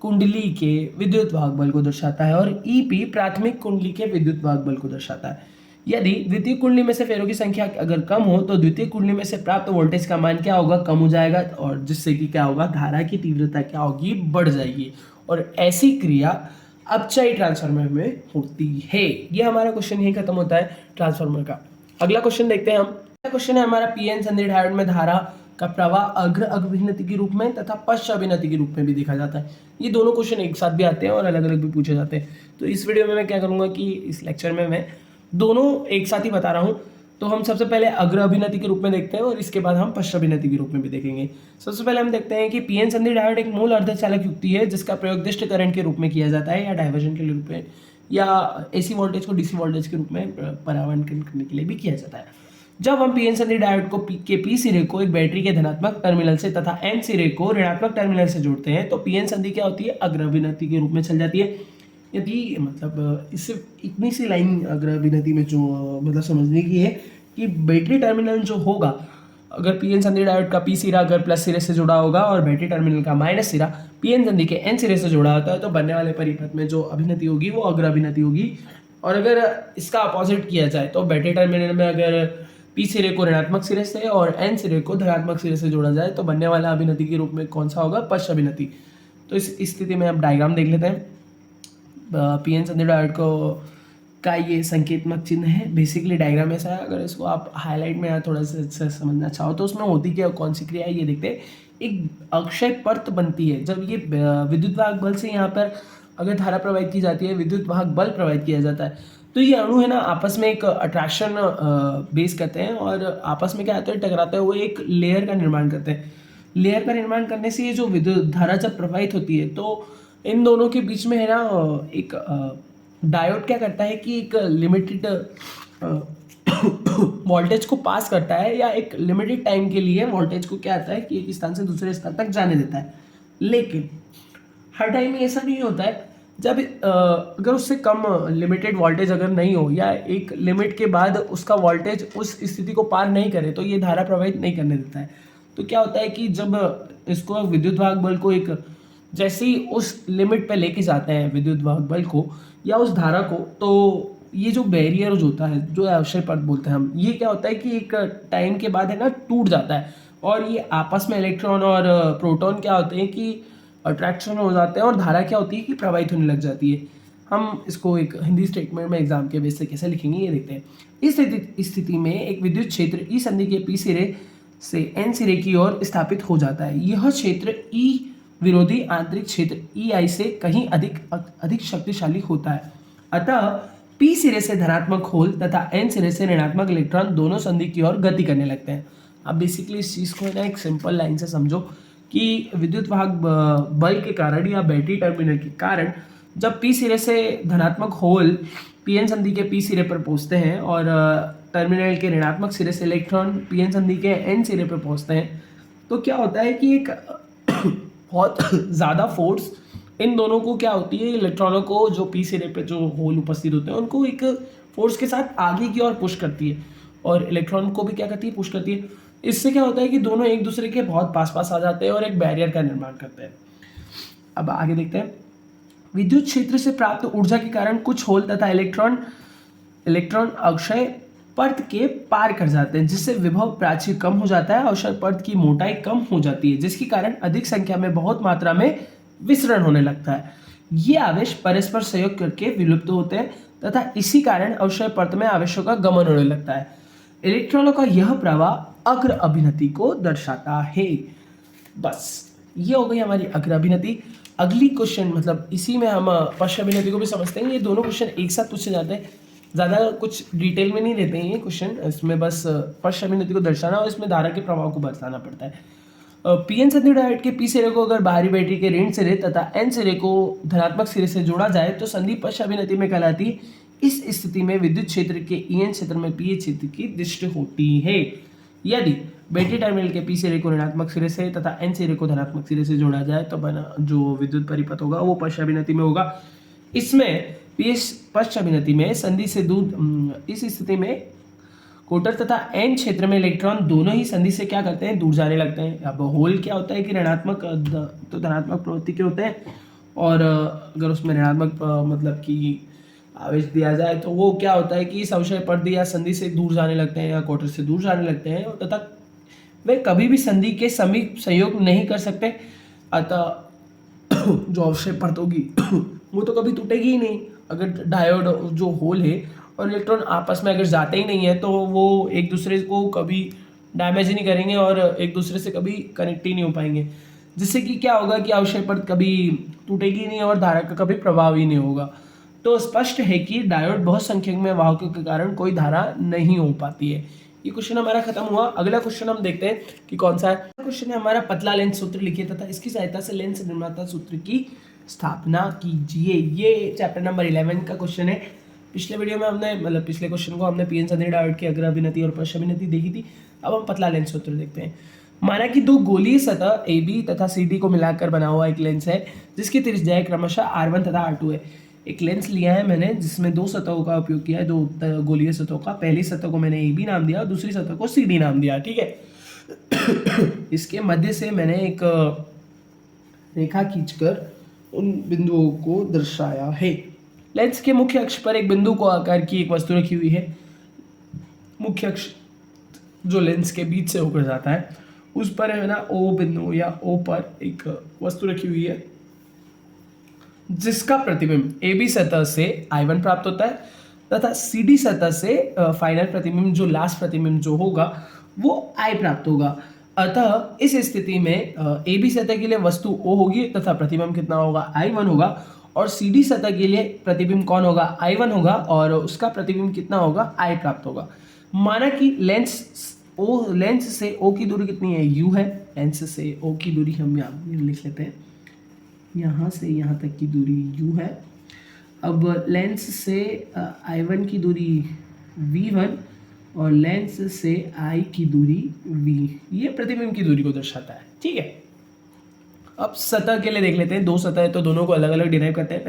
कुंडली के विद्युत वाहक बल को दर्शाता है, और EP प्राथमिक कुंडली के विद्युत वाहक बल को दर्शाता है। यदि द्वितीय कुंडली में से फेरों की संख्या अगर कम हो तो द्वितीय कुंडली में से प्राप्त वोल्टेज का मान क्या होगा, कम हो जाएगा, और जिससे कि क्या होगा, धारा की तीव्रता क्या होगी, बढ़ जाएगी। और ऐसी क्रिया अपचयी ट्रांसफार्मर में होती है। ये हमारा क्वेश्चन यही खत्म होता है ट्रांसफार्मर का। अगला क्वेश्चन देखते हैं हम। अगला क्वेश्चन है हमारा, PN संधि डायोड में धारा का प्रवाह अग्र अभिनति के रूप में तथा पश्च अभिनति के रूप में भी देखा जाता है। ये दोनों क्वेश्चन एक साथ भी आते हैं और अलग अलग भी पूछे जाते हैं। तो इस वीडियो में मैं क्या करूंगा कि इस लेक्चर में मैं दोनों एक साथ ही बता रहा हूँ। तो हम सबसे पहले अग्र अभिनति के रूप में देखते हैं और इसके बाद हम पश्च अभिनति के रूप में भी देखेंगे। सबसे पहले हम देखते हैं कि PN संधि डायोड एक मूल अर्धचालक युक्ति है जिसका प्रयोग दिष्ट करंट के रूप में किया जाता है, या डाइवर्जन के रूप में, या AC वोल्टेज को DC वोल्टेज के रूप में परावर्तन करने के लिए भी किया जाता है। जब हम PN संधि डायोड को के P सिरे को एक बैटरी के धनात्मक टर्मिनल से तथा N सिरे को ऋणात्मक टर्मिनल से जोड़ते हैं तो PN संधि क्या होती है, अग्र अभिनति के रूप में चल जाती है। यदि मतलब इससे इतनी सी लाइन अग्र अभिनति में जो मतलब समझने की है कि बैटरी टर्मिनल जो होगा, अगर PN संधि डायोड का P सिरा अगर प्लस सिरे से जुड़ा होगा और बैटरी टर्मिनल का माइनस सिरा PN संधि के N सिरे से जुड़ा होता है, तो बनने वाले परिपथ में जो अभिनति होगी वो अग्र अभिनति होगी। और अगर इसका अपोजिट किया जाए तो बैटरी टर्मिनल में अगर P सिरे को ऋणात्मक सिरे से और N सिरे को धनात्मक सिरे से जोड़ा जाए तो बनने वाला अभिनति के रूप में कौन सा होगा, पश्च अभिनति। तो इस स्थिति में आप डायग्राम देख लेते हैं। PN संधि डायोड को का ये संकेतमक चिन्ह है। बेसिकली डायग्राम ऐसा है, अगर इसको आप हाईलाइट में या थोड़ा सा समझना चाहो तो उसमें होती क्या, कौन सी क्रिया है ये देखते हैं। एक अक्षय परत बनती है जब ये विद्युत वाहक बल से यहाँ पर अगर धारा प्रवाहित की जाती है, विद्युत वाहक बल प्रवाहित किया जाता है, तो ये अणु है ना आपस में एक अट्रैक्शन बेस करते हैं और आपस में क्या होता है, टकराते हुए एक लेयर का निर्माण करते हैं। लेयर का निर्माण करने से ये जो विद्युत धारा जब प्रवाहित होती है तो इन दोनों के बीच में है ना एक डायोड क्या करता है कि एक लिमिटेड वोल्टेज को पास करता है, या एक लिमिटेड टाइम के लिए वोल्टेज को क्या आता है कि एक स्थान से दूसरे स्थान तक जाने देता है। लेकिन हर टाइम में ऐसा नहीं होता है। जब अगर उससे कम लिमिटेड वोल्टेज अगर नहीं हो, या एक लिमिट के बाद उसका वोल्टेज उस स्थिति को पार नहीं करे, तो ये धारा प्रवाहित नहीं करने देता है। तो क्या होता है कि जब इसको विद्युत वाहक बल को एक जैसे ही उस लिमिट पे लेके जाते हैं विद्युत वाहक बल को या उस धारा को, तो ये जो बैरियर होता है, जो अक्षय परत बोलते हैं हम, ये क्या होता है कि एक टाइम के बाद है ना टूट जाता है, और ये आपस में इलेक्ट्रॉन और प्रोटॉन क्या होते हैं कि अट्रैक्शन हो जाते हैं, और धारा क्या होती है कि प्रवाहित होने लग जाती है। हम इसको एक हिंदी स्टेटमेंट में एग्जाम के बेस से कैसे लिखेंगे ये देखते हैं। इस स्थिति में एक विद्युत क्षेत्र ई संधि के P सिरे से N सिरे की ओर स्थापित हो जाता है। यह क्षेत्र E विरोधी आंतरिक क्षेत्र EI से कहीं अधिक शक्तिशाली होता है। अतः P सिरे से धनात्मक होल तथा N सिरे से ऋणात्मक इलेक्ट्रॉन दोनों संधि की ओर गति करने लगते हैं। अब बेसिकली इस चीज़ को ना एक सिंपल लाइन से समझो कि विद्युत वाहक बल के कारण या बैटरी टर्मिनल के कारण जब P सिरे से धनात्मक होल PN संधि के P सिरे पर पहुंचते हैं और टर्मिनल के ऋणात्मक सिरे से इलेक्ट्रॉन PN संधि के N सिरे पर पहुंचते हैं, तो क्या होता है कि एक बहुत ज़्यादा फोर्स इन दोनों को क्या होती है, इलेक्ट्रॉनों को जो P सिरे पे जो होल उपस्थित होते हैं उनको एक फोर्स के साथ आगे की ओर पुश करती है, और इलेक्ट्रॉन को भी क्या करती है, पुश करती है। इससे क्या होता है कि दोनों एक दूसरे के बहुत पास पास आ जाते हैं और एक बैरियर का निर्माण करते हैं। अब आगे देखते हैं। विद्युत क्षेत्र से प्राप्त ऊर्जा के कारण कुछ होल तथा इलेक्ट्रॉन अक्षय परत के पार कर जाते हैं, जिससे विभव प्राचीर कम हो जाता है, अक्षय परत की मोटाई कम हो जाती है, जिसके कारण अधिक संख्या में बहुत मात्रा में विसरण होने लगता है। ये आवेश परस्पर सहयोग करके विलुप्त होते हैं तथा इसी कारण अक्षय परत में आवेशों का गमन होने लगता है। इलेक्ट्रॉनों का यह प्रवाह अग्र अभिनति को दर्शाता है। बस ये हो गई हमारी अग्र अभिनति। अगली क्वेश्चन मतलब इसी में हम पश्च अभिनति को भी समझते हैं। ये दोनों क्वेश्चन एक साथ पूछे जाते हैं, ज़्यादा कुछ डिटेल में नहीं देते हैं ये क्वेश्चन। इसमें बस पश्च अभिनति को दर्शाना और इसमें धारा के प्रभाव को बताना पड़ता है। पी एन संधि डायोड के पी सिरे को अगर बाहरी बैटरी के ऋण सिरे तथा एन सिरे को धनात्मक सिरे से जोड़ा जाए तो संधि पश्च अभिनति में कहलाती है। इस स्थिति में विद्युत क्षेत्र के ई एन क्षेत्र में पी एच क्षेत्र की दृष्टि होती है। यदि बैटरी टर्मिनल के पी सिरे को ऋणात्मक सिरे से तथा एन सिरे को धनात्मक सिरे से जोड़ा जाए तो बना जो विद्युत परिपथ होगा वो पश्च अभिनति में होगा। इसमें पीएच पश्च अभिनति में संधि से दूर, इस स्थिति में कोटर तथा एन क्षेत्र में इलेक्ट्रॉन दोनों ही संधि से क्या करते हैं, दूर जाने लगते हैं। अब होल क्या होता है कि ऋणात्मक तो धनात्मक प्रवृत्ति के होते हैं, और अगर उसमें ऋणात्मक मतलब कि आवेश दिया जाए तो वो क्या होता है कि इस अवशय पर्दे या संधि से दूर जाने लगते हैं या कोटर से दूर जाने लगते हैं, तथा वे कभी भी संधि के समीप संयोग नहीं कर सकते। अतः जो अवशय पर्द होगी वो तो कभी टूटेगी ही नहीं। अगर डायोड जो होल है और इलेक्ट्रॉन आपस में अगर जाते ही नहीं है तो वो एक दूसरे को कभी डैमेज ही नहीं करेंगे और एक दूसरे से कभी कनेक्ट ही नहीं हो पाएंगे, जिससे कि क्या होगा कि अवशय पर्द कभी टूटेगी नहीं और धारा का कभी प्रभाव ही नहीं होगा। तो स्पष्ट है कि डायोड बहुत संख्यक में वाहकों के कारण कोई धारा नहीं हो पाती है। ये क्वेश्चन हमारा खत्म हुआ। अगला क्वेश्चन हम देखते हैं कि कौन सा है। क्वेश्चन है हमारा, पतला लेंस सूत्र लिखिए तथा इसकी सहायता से लेंस निर्माता सूत्र की स्थापना कीजिए। ये चैप्टर नंबर 11 का क्वेश्चन है। पिछले वीडियो में हमने मतलब पिछले क्वेश्चन को हमने पीएन संधि डायोड की अग्र अभिनति और पश्च अभिनति देखी थी। अब हम पतला लेंस सूत्र देखते हैं। माना कि दो गोलीय सतह AB तथा CD को मिलाकर बना हुआ एक लेंस है जिसकी त्रिज्या क्रमशः R1 तथा R2 है। एक लेंस लिया है मैंने जिसमें दो सतहों का उपयोग किया है, दो गोलीय सतहों का। पहली सतह को मैंने AB नाम दिया और दूसरी सतह को CD नाम दिया, ठीक है। इसके मध्य से मैंने एक रेखा खींचकर उन बिंदुओं को दर्शाया है। लेंस के मुख्य अक्ष पर एक बिंदु को आकार की एक वस्तु रखी हुई है। मुख्य अक्ष जो लेंस के बीच से होकर जाता है उस पर है ना O बिंदु या O पर एक वस्तु रखी हुई है जिसका प्रतिबिंब AB सतह से I1 प्राप्त होता है तथा CD सतह से फाइनल प्रतिबिंब जो लास्ट प्रतिबिंब जो होगा वो I प्राप्त होगा। अतः इस स्थिति में AB सतह के लिए वस्तु O होगी तथा प्रतिबिंब कितना होगा, I1 होगा, और CD सतह के लिए प्रतिबिंब कौन होगा, I1 होगा, और उसका प्रतिबिंब कितना होगा, I प्राप्त होगा। माना कि लेंस से O की दूरी कितनी है, U है। लेंस से O की दूरी हम यहाँ लिख लेते हैं, यहाँ से यहाँ तक की दूरी U है। अब लेंस से I1 की दूरी V1 और लेंस से I की दूरी V, ये प्रतिबिंब की दूरी को दर्शाता है, ठीक है। अब सतह के लिए देख लेते हैं। दो सतह है तो दोनों को अलग अलग डिराइव करते हैं।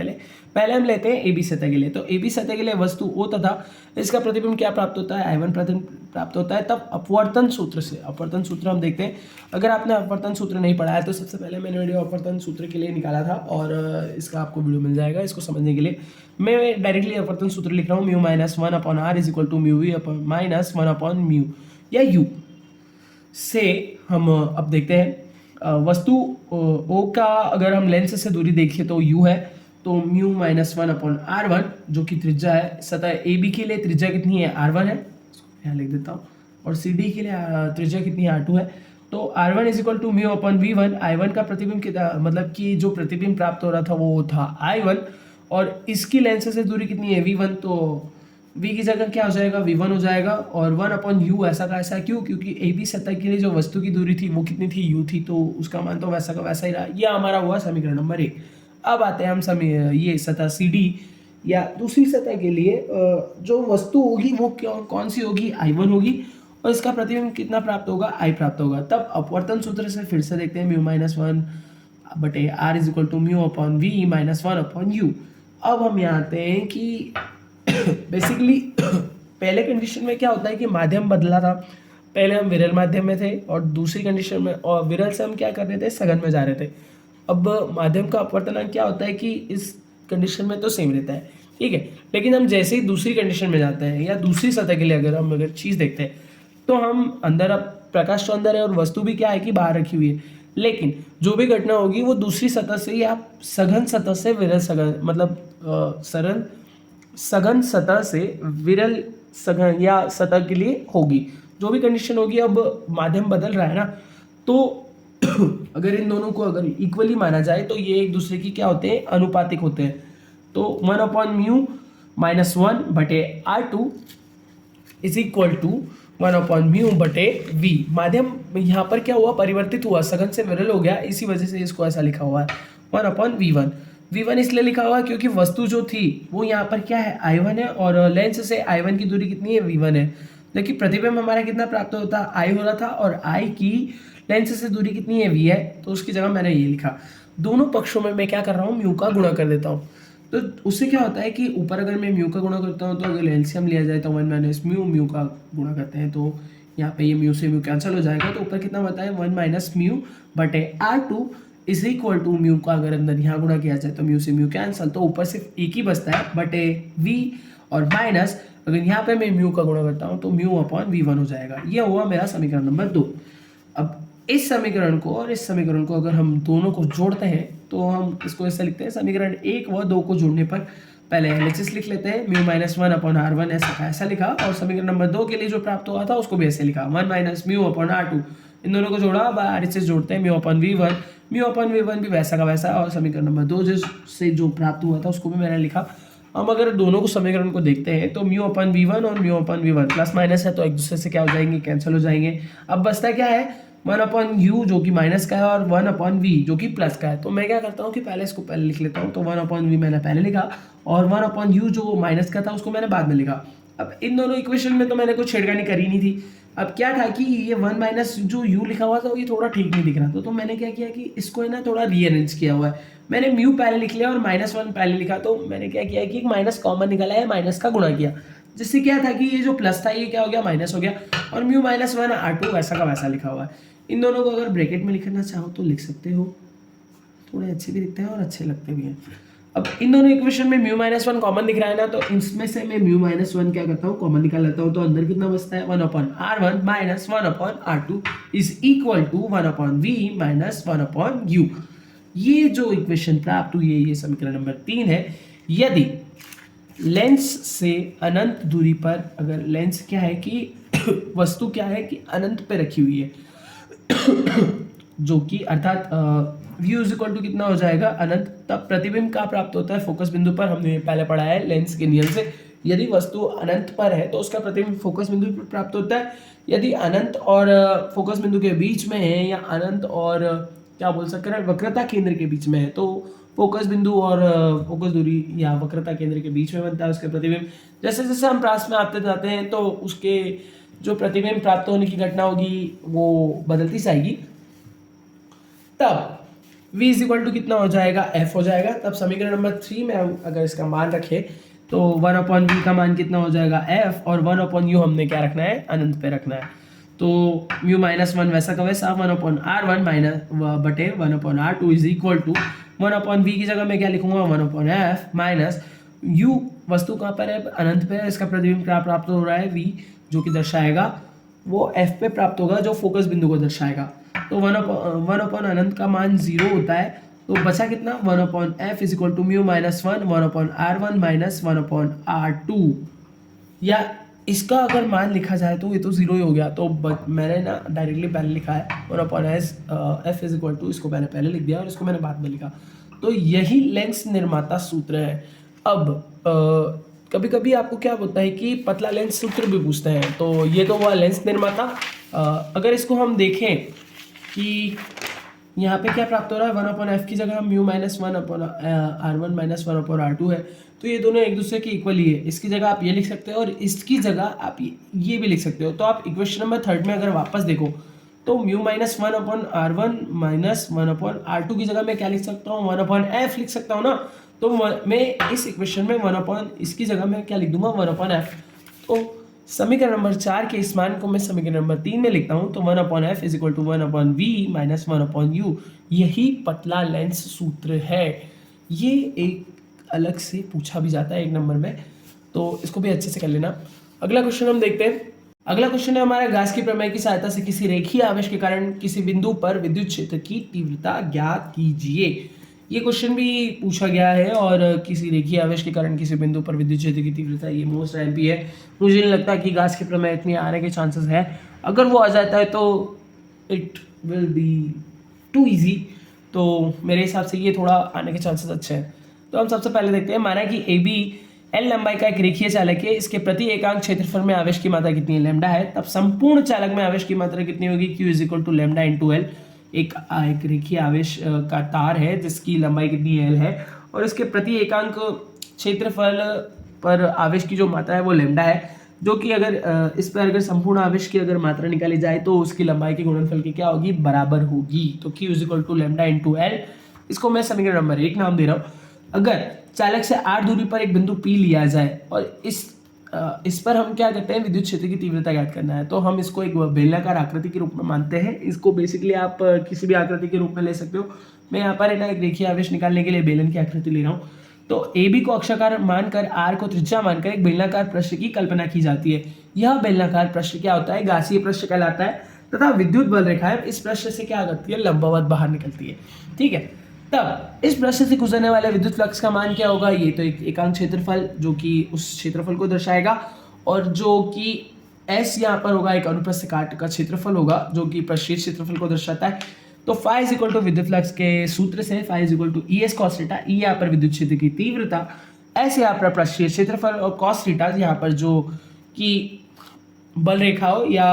पहले हम लेते हैं AB सतह के लिए। तो AB सतह के लिए वस्तु O तथा इसका प्रतिबिंब क्या प्राप्त होता है, I1 प्रतिबिंब प्राप्त होता है। तब अपवर्तन सूत्र से, अपवर्तन सूत्र हम देखते हैं। अगर आपने अपवर्तन सूत्र नहीं पढ़ा है तो सबसे पहले मैंने वीडियो अपवर्तन सूत्र के लिए निकाला था और इसका आपको वीडियो मिल जाएगा। इसको समझने के लिए मैं डायरेक्टली अपवर्तन सूत्र लिख रहा हूँ। Mu minus 1/r is equal to mu V minus 1/μ या U से हम अब देखते हैं वस्तु O का अगर हम लेंस से दूरी देखें तो U है, तो म्यू माइनस 1/r1 जो कि त्रिज्या है। सतह AB के लिए त्रिज्या कितनी है, R1 है, यहाँ लिख देता हूँ, और CD के लिए त्रिज्या कितनी है, R2 है। तो R1 is equal to mu upon V1। I1 का प्रतिबिंब कितना, मतलब कि जो प्रतिबिंब प्राप्त हो रहा था वो था I1, और इसकी लेंस से दूरी कितनी है, V1, तो V की जगह क्या हो जाएगा, V1 हो जाएगा, और 1/u ऐसा का ऐसा क्यों, क्योंकि AB सतह के लिए जो वस्तु की दूरी थी वो कितनी थी, U थी, तो उसका मान तो वैसा का वैसा ही रहा। ये हमारा हुआ समीकरण नंबर 1। अब आते हैं हम ये सतह CD या दूसरी सतह के लिए जो वस्तु होगी वो कौन सी होगी, I1 होगी, और इसका प्रतिबिंब कितना प्राप्त होगा, I प्राप्त होगा। तब अपवर्तन सूत्र से फिर से देखते हैं, mu minus 1/r is equal to mu upon V minus 1/u। अब हम यहाँ आते हैं कि बेसिकली पहले कंडीशन में क्या होता है कि माध्यम बदला था। पहले हम विरल माध्यम में थे और दूसरी कंडीशन में, और विरल से हम क्या कर रहे थे, सघन में जा रहे थे। अब माध्यम का अपवर्तनांक क्या होता है कि इस कंडीशन में तो सेम रहता है, ठीक है, लेकिन हम जैसे ही दूसरी कंडीशन में जाते हैं या दूसरी सतह के लिए अगर चीज़ देखते हैं तो हम अंदर, अब प्रकाश तो अंदर है और वस्तु भी क्या है कि बाहर रखी हुई है, लेकिन जो भी घटना होगी वो दूसरी सतह से या सघन सतह से विरल सघन, मतलब सरल सघन सतह से विरल सघन या सतह के लिए होगी। जो भी कंडीशन होगी, अब माध्यम बदल रहा है ना, तो अगर इन दोनों को अगर इक्वली माना जाए तो ये एक दूसरे की क्या होते हैं, अनुपातिक होते हैं। तो 1/μ minus 1/r2 is equal to 1/μ/v। माध्यम यहाँ पर क्या हुआ, परिवर्तित हुआ, सघन से विरल हो गया, इसी वजह से इसको ऐसा लिखा हुआ है 1/v1। v1 इसलिए लिखा हुआ क्योंकि वस्तु जो थी वो यहाँ पर क्या है, i1 है, और लेंस से i1 की दूरी कितनी है, v1 है। लेकिन प्रतिबिंब हमारा कितना प्राप्त होता, i हो रहा था, और i की लेंस से दूरी कितनी है, v है, तो उसकी जगह मैंने ये लिखा। दोनों पक्षों में मैं क्या कर रहा हूँ, म्यू का गुणा कर देता हूँ। तो उससे क्या होता है कि ऊपर अगर मैं म्यू का गुणा करता हूँ तो अगर एलसीएम लिया जाए तो 1 - म्यू, म्यू का गुणा करते हैं तो यहाँ पे ये म्यू से म्यू कैंसिल हो जाएगा, तो ऊपर कितना बता है 1 - म्यू/r2 इज इक्वल टू म्यू का अगर अंदर यहाँ गुणा किया जाए तो म्यू से म्यू कैंसिल, तो ऊपर सिर्फ एक ही बचता है बटे v, और माइनस अगर यहाँ पे मैं म्यू का गुणा करता हूँ तो μ/v1 हो जाएगा। ये हुआ मेरा समीकरण नंबर 2। अब इस समीकरण को और इस समीकरण को अगर हम दोनों को जोड़ते हैं तो हम इसको ऐसे लिखते हैं, समीकरण 1 व 2 को जोड़ने पर पहले एलएचएस लिख लेते हैं, μ-1/r1 ऐसा लिखा, और समीकरण नंबर 2 के लिए जो प्राप्त हुआ था उसको भी ऐसे लिखा 1 - μ/r2। इन दोनों को जोड़ा, अब आरएचएस जोड़ते हैं, μ/v1, μ/v1 भी वैसा का वैसा, और समीकरण नंबर 2 से जो प्राप्त हुआ था उसको भी मैंने लिखा। हम अगर दोनों को समीकरण को देखते हैं तो μ/v1 और μ/v1 प्लस माइनस है तो एक दूसरे से क्या हो जाएंगे, कैंसिल हो जाएंगे। अब बचता क्या है 1/u जो कि माइनस का है और 1/v जो कि प्लस का है। तो मैं क्या करता हूँ कि पहले इसको पहले लिख लेता हूँ, तो 1/v मैंने पहले लिखा और 1/u जो माइनस का था उसको मैंने बाद में लिखा। अब इन दोनों इक्वेशन में तो मैंने कुछ छेड़खानी करी नहीं थी। अब क्या था कि ये 1 - जो u लिखा हुआ था ये थोड़ा ठीक नहीं दिख रहा था, तो मैंने क्या किया कि इसको है ना थोड़ा रीअरेंज किया हुआ है। मैंने म्यू पहले लिख लिया और -1 पहले लिखा, तो मैंने क्या किया कि एक माइनस कॉमन निकाला है, माइनस का गुणा किया, जिससे क्या था कि ये जो प्लस था ये क्या हो गया, माइनस हो गया, और μ-1/r2 वैसा का वैसा लिखा हुआ है। इन दोनों को अगर ब्रैकेट में लिखना चाहो तो लिख सकते हो, थोड़े अच्छे भी दिखते हैं और अच्छे लगते भी हैं। अब इन दोनों इक्वेशन में μ-1 कॉमन दिख रहा है ना, तो इसमें से मैं μ-1 क्या करता हूँ, कॉमन निकाल लेता हूँ, तो अंदर कितना बचता है 1/r1 - 1/r2 is equal to 1/v - 1/u। ये जो इक्वेशन प्राप्त हुई है ये समीकरण नंबर 3 है। यदि लेंस से अनंत दूरी पर, अगर लेंस क्या है कि वस्तु क्या है कि अनंत पे रखी हुई है जो कि अर्थात व्यू इज इक्वल टू कितना हो जाएगा, अनंत, तब प्रतिबिंब का प्राप्त होता है फोकस बिंदु पर। हमने पहले पढ़ा है लेंस के नियम से, यदि वस्तु अनंत पर है तो उसका प्रतिबिंब फोकस बिंदु पर प्राप्त होता है। यदि अनंत और फोकस बिंदु के बीच में है, या अनंत और क्या बोल सकते हैं वक्रता केंद्र के बीच में है, तो फोकस बिंदु और फोकस दूरी या वक्रता केंद्र के बीच में बनता है उसके प्रतिबिंब। जैसे जैसे हम प्रास में आते जाते हैं तो उसके जो प्रतिबिंब प्राप्त होने की घटना होगी वो बदलती जाएगी। तब v इज इक्वल टू कितना हो जाएगा, f हो जाएगा। तब समीकरण नंबर 3 में हम अगर इसका मान रखें तो 1/v का मान कितना हो जाएगा f, और 1/u हमने क्या रखना है, अनंत पे रखना है। तो μ-1 वैसा का वैसा 1/r1 बटे 1/r2 is equal to 1/v की जगह मैं क्या लिखूंगा 1/f माइनस u, वस्तु कहाँ पर है, अनंत पे है, इसका प्रतिबिंब क्या प्राप्त हो रहा है v, जो कि दर्शाएगा वो f पे प्राप्त होगा जो फोकस बिंदु को दर्शाएगा। तो 1/, अनंत का मान 0 होता है, तो बचा कितना 1/f is equal to μ-1 1/r1 - 1/r2। या इसका अगर मान लिखा जाए तो ये तो 0 ही हो गया, तो मैंने ना डायरेक्टली पहले लिखा है 1/f इज इक्वल टू, इसको मैंने पहले लिख दिया और इसको मैंने बाद में लिखा। तो यही लेंस निर्माता सूत्र है। अब कभी कभी आपको क्या होता है कि पतला लेंस सूत्र भी पूछते हैं, तो ये तो हुआ लेंस निर्माता। अगर इसको हम देखें कि यहाँ पे क्या प्राप्त हो रहा है 1/f की जगह μ-1/r1 - 1/r2 है, तो ये दोनों एक दूसरे के इक्वल ही है। इसकी जगह आप ये लिख सकते हो और इसकी जगह आप ये भी लिख सकते हो। तो आप इक्वेशन नंबर 3 में अगर वापस देखो तो μ-1/r1 - 1/r2 की जगह मैं क्या लिख सकता हूँ 1/f लिख सकता हूँ ना। तो मैं इस इक्वेशन में इसकी जगह मैं क्या लिख दूंगा 1/f। तो समीकरण नंबर 4 के इस मान को मैं समीकरण नंबर 3 में लिखता हूँ, तो 1/f is equal to 1/v - 1/u। यही पतला लेंस सूत्र है। ये एक अलग से पूछा भी जाता है 1 नंबर में, तो इसको भी अच्छे से कर लेना। अगला क्वेश्चन हम देखते हैं। अगला क्वेश्चन है हमारा, गास की प्रमेय की सहायता से किसी रेखीय आवेश के कारण किसी बिंदु पर विद्युत क्षेत्र की तीव्रता ज्ञात कीजिए। ये क्वेश्चन भी पूछा गया है, और किसी रेखीय आवेश के कारण किसी बिंदु पर विद्युत क्षेत्र की तीव्रता, ये मोस्ट एमपी है। मुझे नहीं लगता कि गास की प्रमेय इतनी आने के चांसेस है। अगर वो आ जाता है तो it will be too easy, तो मेरे हिसाब से ये थोड़ा आने के चांसेस अच्छे हैं। तो हम सबसे पहले देखते हैं, माना कि ए बी एल लंबाई का एक रेखीय चालक है, इसके प्रति एकांक क्षेत्रफल में आवेश की मात्रा कितनी है, लैम्डा है, तब संपूर्ण चालक में आवेश की मात्रा कितनी होगी, Q is equal to lambda into L. एक रेखीय आवेश का तार है जिसकी लंबाई कितनी एल है और इसके प्रति एकांक क्षेत्रफल पर आवेश की जो मात्रा है वो लैम्डा है, जो कि अगर इस पर अगर संपूर्ण आवेश की अगर मात्रा निकाली जाए तो उसकी लंबाई के गुणनफल की क्या होगी, बराबर होगी। तो Q is equal to lambda into L, इसको मैं समीकरण नंबर 1 नाम दे रहा हूँ। अगर चालक से r दूरी पर एक बिंदु P लिया जाए और इस पर हम क्या करते हैं, विद्युत क्षेत्र की तीव्रता ज्ञात करना है, तो हम इसको एक बेलनाकार आकृति के रूप में मानते हैं। इसको बेसिकली आप किसी भी आकृति के रूप में ले सकते हो। मैं यहाँ पर है ना एक रेखीय आवेश निकालने के लिए बेलन की आकृति ले रहा हूँ। तो ए बी को अक्षाकार मानकर आर को त्रिज्या मानकर एक बेलनाकार पृष्ठ की कल्पना की जाती है। यह बेलनाकार पृष्ठ क्या होता है, घासीय पृष्ठ कहलाता है तथा विद्युत बल रेखाएं इस पृष्ठ से क्या करती है, लंबवत बाहर निकलती है। ठीक है, तब इस पृष्ठ से गुजरने वाले विद्युत फ्लक्स का मान क्या होगा, ये तो एक एकांक क्षेत्रफल जो कि उस क्षेत्रफल को दर्शाएगा और जो कि एस यहाँ पर होगा एक अनुप्रस्थ काट का क्षेत्रफल होगा जो कि पृष्ठीय क्षेत्रफल को दर्शाता है। तो फाई इज इक्वल टू विद्युत फ्लक्स के सूत्र से phi is equal to E S cos theta, E यहाँ पर विद्युत क्षेत्र की तीव्रता, एस यहाँ पर पृष्ठीय क्षेत्रफल और कॉस थीटा यहाँ पर जो कि बल रेखाओं या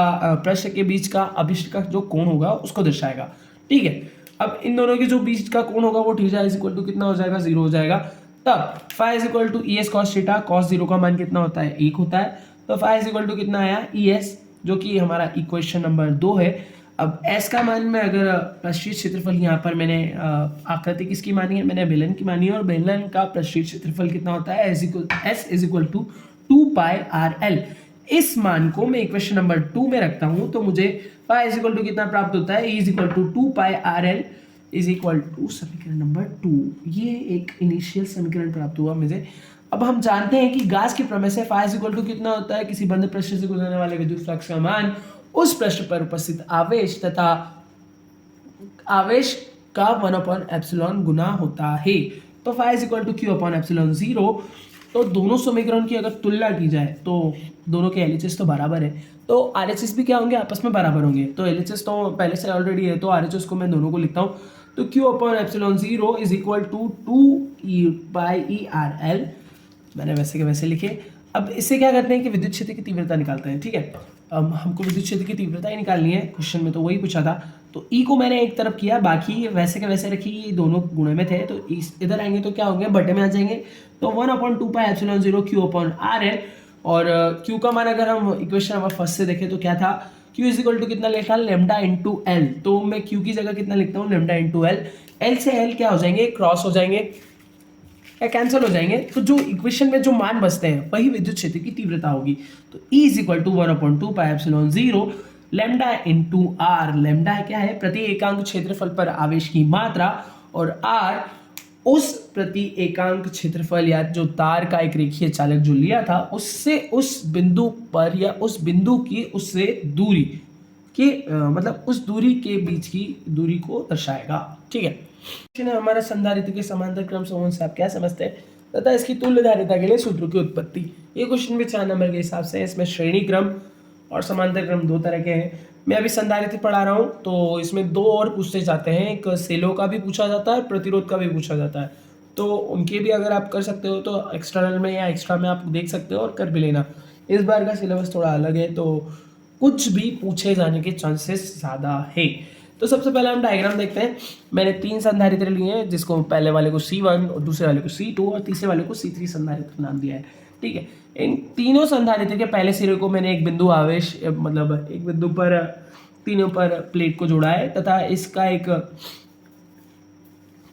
पृष्ठ के बीच का अभिष्ट का जो कोण होगा उसको दर्शाएगा। ठीक है, अब इन दोनों के जो बीच का कोण होगा वो थीटा इज इक्वल टू कितना हो जाएगा, 0 हो जाएगा। तब phi is equal to E S cos theta, cos 0 का मान कितना होता है, 1 होता है। तो फाई इज इक्वल टू कितना आया, ई एस, जो कि हमारा इक्वेशन नंबर 2 है। अब एस का मान में अगर पृष्ठीय क्षेत्रफल यहाँ पर मैंने आकृति किसकी मानी है, मैंने बेलन की मानी है और बेलन का पृष्ठीय क्षेत्रफल कितना होता है, S is equal to 2 pi R L. इस मान को मैं इक्वेशन नंबर 2 में रखता हूं तो मुझे फाई इज इक्वल टू कितना प्राप्त होता है, E is equal to 2 pi R L is equal to समीकरण नंबर 2। ये एक इनिशियल समीकरण प्राप्त हुआ मुझे। अब हम जानते हैं कि गास के प्रमेय से फाई इज इक्वल टू कितना होता है, किसी बंद पृष्ठ से गुजरने वाले विद्युत फ्लक्स का मान उस पृष्ठ पर उपस्थित आवेश तथा आवेश का 1/एप्सिलॉन गुना होता है। तो phi is equal to Q upon epsilon 0। तो दोनों समीकरण की अगर तुलना की जाए तो दोनों के एलएचएस तो बराबर है, तो आरएचएस भी क्या होंगे, आपस में बराबर होंगे। तो एलएचएस तो पहले से ऑलरेडी है, तो आरएचएस को मैं दोनों को लिखता हूँ। तो Q upon epsilon 0 is equal to 2 by E R L, मैंने वैसे के वैसे लिखे। अब इससे क्या करते हैं कि विद्युत क्षेत्र की तीव्रता निकालते हैं। ठीक है, अब हमको विद्युत क्षेत्र की तीव्रता ही निकालनी है, क्वेश्चन में तो वही पूछा था। तो ई को मैंने एक तरफ किया, बाकी वैसे के वैसे रखी, ये दोनों गुणे में थे, तो इधर आएंगे तो क्या होंगे, बटे में आ जाएंगे। तो 1/2 pi epsilon 0 Q upon R L, और क्यू का मान अगर हम इक्वेशन नंबर फर्स्ट से देखें तो क्या था, क्यू इज इक्वल टू कितना लिखा, लेमडा इंटू एल। तो मैं क्यू की जगह कितना लिखता हूँ, लेमडा इंटू एल। एल से एल क्या हो जाएंगे, क्रॉस हो जाएंगे या कैंसिल हो जाएंगे। तो जो इक्वेशन में जो मान बचते हैं वही विद्युत क्षेत्र की तीव्रता होगी। तो E is equal to 1/2 pi epsilon 0 lambda into R. Lambda क्या है, प्रति एकांक क्षेत्रफल पर आवेश की मात्रा, और आर उस प्रति एकांक क्षेत्रफल या जो तार का एक रेखीय चालक जो लिया था उससे उस बिंदु पर या उस बिंदु की उससे दूरी के मतलब उस दूरी के बीच की दूरी को दर्शाएगा। ठीक है, हमारा संधारित्र के समांतर क्रम समूह से आप क्या समझते हैं तथा इसकी तुल्यधारिता के लिए सूत्रों की उत्पत्ति। ये क्वेश्चन भी 4 नंबर के हिसाब से है। इसमें श्रेणी क्रम और समांतर क्रम 2 तरह के हैं। मैं अभी संधारित्र पढ़ा रहा हूँ तो इसमें 2 और पूछते जाते हैं, एक सेलो का भी पूछा जाता है, प्रतिरोध का भी पूछा जाता है। तो उनके भी अगर आप कर सकते हो तो एक्सटर्नल में या एक्स्ट्रा में आप देख सकते हो और कर भी लेना। इस बार का सिलेबस थोड़ा अलग है तो कुछ भी पूछे जाने के चांसेस ज़्यादा है। तो सबसे पहले हम डायग्राम देखते हैं। मैंने 3 संधारित्र लिए हैं, जिसको पहले वाले को C1 और दूसरे वाले को C2 और तीसरे वाले को C3 संधारित्र नाम दिया है। ठीक है, इन तीनों संधारित्र के पहले सिरे को मैंने एक बिंदु आवेश मतलब एक बिंदु पर तीनों पर प्लेट को जोड़ा है तथा इसका एक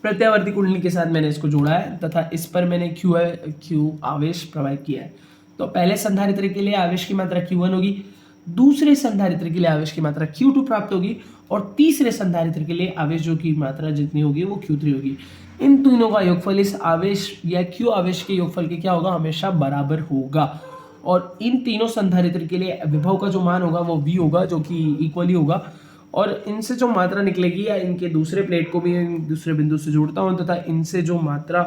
प्रत्यावर्ती कुंडली के साथ मैंने इसको जोड़ा है तथा इस पर मैंने Q आवेश प्रवाहित किया है। तो पहले संधारित्र के लिए आवेश की मात्रा Q1 होगी, दूसरे संधारित्र के लिए आवेश की मात्रा Q2 प्राप्त होगी और तीसरे संधारित्र के लिए आवेश जो की मात्रा जितनी होगी वो Q3 होगी। इन तीनों का योगफल इस आवेश या Q आवेश के योगफल के क्या होगा, हमेशा बराबर होगा। और इन तीनों संधारित्र के लिए विभव का जो मान होगा वो V होगा, जो कि इक्वली होगा। और इनसे जो मात्रा निकलेगी या इनके दूसरे प्लेट को भी दूसरे बिंदु से जोड़ता हूँ तथा इनसे जो मात्रा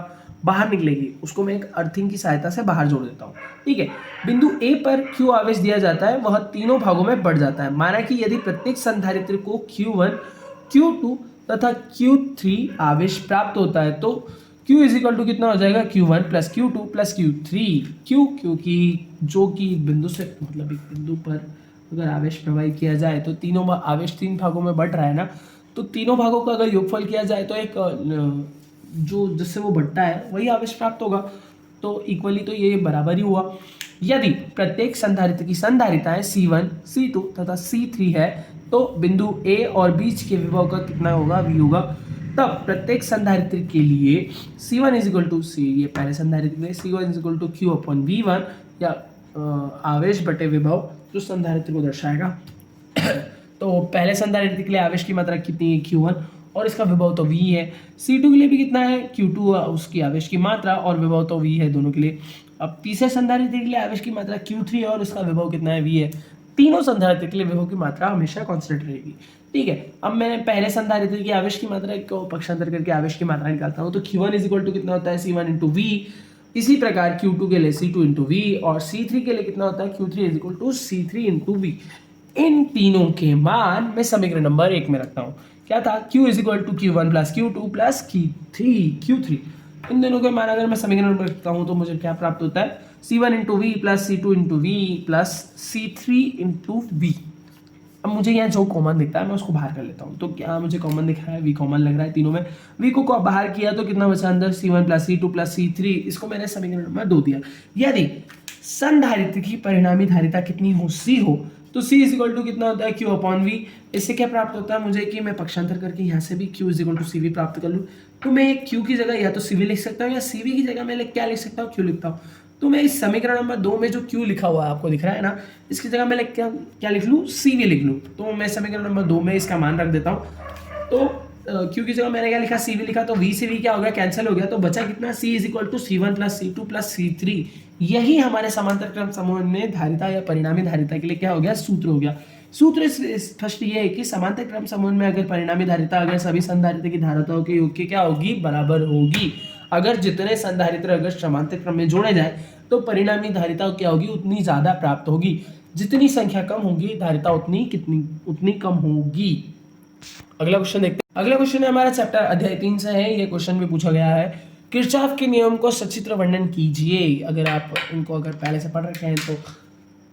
बाहर निकलेगी उसको मैं एक अर्थिंग की सहायता से बाहर जोड़ देता हूँ। ठीक है, बिंदु A पर Q आवेश दिया जाता है, वह तीनों भागों में बढ़ जाता है। माना कि यदि प्रत्येक संधारित्र को Q1, Q2 तथा Q3 आवेश प्राप्त होता है तो Q इज इक्वल टू कितना हो जाएगा Q1 plus Q2 plus Q3। क्यों? क्योंकि जो कि बिंदु से मतलब एक बिंदु पर अगर आवेश प्रवाहित किया जाए तो तीनों आवेश 3 भागों में बंट रहा है ना, तो तीनों भागों का अगर योगफल किया जाए तो एक जो जिससे वो बढ़ता है वही आवेश प्राप्त होगा। तो इक्वली तो ये बराबर ही हुआ। यदि प्रत्येक संधारित्र की संधारिताएं C1, C2 तथा C3 है तो बिंदु A और बीच के विभव का कितना होगा? V होगा। तब प्रत्येक संधारित्र के लिए C1 is equal to C, ये पहले संधारित्र में C1 is equal to Q upon V1 या आवेश बटे विभव जो संधारित्र को दर्शाएगा। तो पहले संधारित्र के लिए आवेश की मात्रा कितनी है? Q1 और इसका विभव तो V है। C2 के लिए भी कितना है? Q2 उसकी आवेश की मात्रा और विभव तो V है दोनों के लिए। अब तीसरे संधारित्र के लिए आवेश की मात्रा Q3 है और उसका विभव कितना है? V है। तीनों संधारित्र के लिए विभव की मात्रा हमेशा कांस्टेंट रहेगी। ठीक है, अब मैं पहले संधारित्र की आवेश की मात्रा को पक्षांतर करके आवेश की मात्रा निकालता हूँ। तो Q1 इज इक्वल टू कितना होता है? C1 into V। इसी प्रकार Q2 के लिए C2 इंटू V और C3 के लिए कितना होता है? Q3 is equal to C3 into V। इन तीनों के मान मैं समीकरण नंबर 1 में रखता हूँ। क्या था? Q is equal to Q1 plus Q2 plus Q3। इन दोनों के मान अगर मैं समीकरण नंबर रखता हूँ तो मुझे क्या प्राप्त होता है? C1 into V plus C2 into V plus C3 into V. अब मुझे यहाँ जो कॉमन दिखता है मैं उसको बाहर कर लेता हूँ। तो क्या मुझे कॉमन दिख रहा है? V कॉमन लग रहा है तीनों में। V को बाहर किया तो कितना बचा अंदर? C1 plus C2 plus C3। इसको मैंने समीकरण नंबर 2 दिया। यदि संधारित्र की परिणामी धारिता कितनी हो? C हो, तो C इज इक्वल टू कितना होता है? Q upon V। इससे क्या प्राप्त होता है मुझे कि मैं पक्षांतर करके यहाँ से भी Q is equal to CV प्राप्त कर लूँ। तो मैं Q की जगह या तो CV लिख सकता हूँ या CV की जगह मैं क्या लिख सकता हूँ? Q लिखता हूँ। तो मैं इस समीकरण नंबर 2 में जो Q लिखा हुआ है आपको दिख रहा है ना, इसकी जगह मैं क्या लिख लूँ? CV लिख लूँ। तो मैं समीकरण नंबर 2 में इसका मान रख देता हूँ। तो Q की जगह मैंने क्या लिखा? CV लिखा। तो V से V क्या हो गया? कैंसिल हो गया। तो बचा कितना? C is equal to C1 plus C2 plus C3। यही हमारे समांतर क्रम समूह में धारिता या परिणामी धारिता के लिए क्या हो गया? सूत्र हो गया। सूत्र स्पष्ट ये है कि समांतर क्रम समूह में अगर परिणामी धारिता अगर सभी संधारित्र की धारिताओं के योग की क्या होगी? बराबर होगी। अगर जितने संधारित्र अगर समांतर क्रम में जोड़े जाए तो परिणामी धारिता क्या होगी? उतनी ज्यादा प्राप्त होगी। जितनी संख्या कम होगी धारिता उतनी कम होगी। अगला क्वेश्चन देखते हैं। अगला क्वेश्चन है हमारा चैप्टर अध्याय 3 से है। ये क्वेश्चन भी पूछा गया है, किरचॉफ के नियम को सचित्र वर्णन कीजिए। अगर आप इनको अगर पहले से पढ़ रखे हैं तो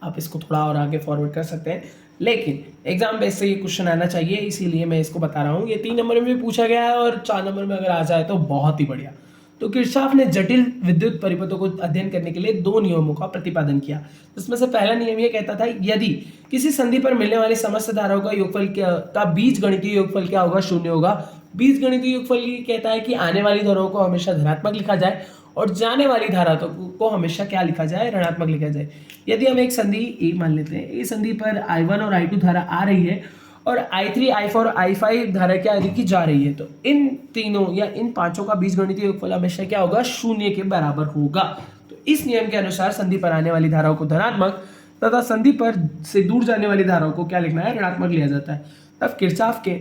आप इसको थोड़ा और आगे फॉरवर्ड कर सकते हैं, लेकिन एग्जाम बेस से ये क्वेश्चन आना चाहिए इसीलिए मैं इसको बता रहा हूँ। ये 3 नंबर में भी पूछा गया है और 4 नंबर में अगर आ जाए तो बहुत ही बढ़िया। तो किरचॉफ ने जटिल विद्युत परिपथों को अध्ययन करने के लिए 2 नियमों का प्रतिपादन किया। इसमें से पहला नियम ये कहता था यदि किसी संधि पर मिलने वाली समस्त धाराओं का योगफल का बीजगणितीय योगफल क्या होगा? 0 होगा। बीजगणितीय योगफल ये कहता है कि आने वाली धाराओं को हमेशा धनात्मक लिखा जाए और जाने वाली धारा को हमेशा क्या लिखा जाए? ऋणात्मक लिखा जाए। यदि हम एक संधि ए मान लेते हैं, इस संधि पर I1 और I2 धारा आ रही है और I3, I4 और I5 धारा क्या की जा रही है, तो इन तीनों या इन पांचों का बीजगणितीय योगफल हमेशा क्या होगा? 0 के बराबर होगा। तो इस नियम के अनुसार संधि पर आने वाली धाराओं को धनात्मक तथा संधि पर से दूर जाने वाली धाराओं को क्या लिखना है? ऋणात्मक लिया जाता है। तब किरचॉफ के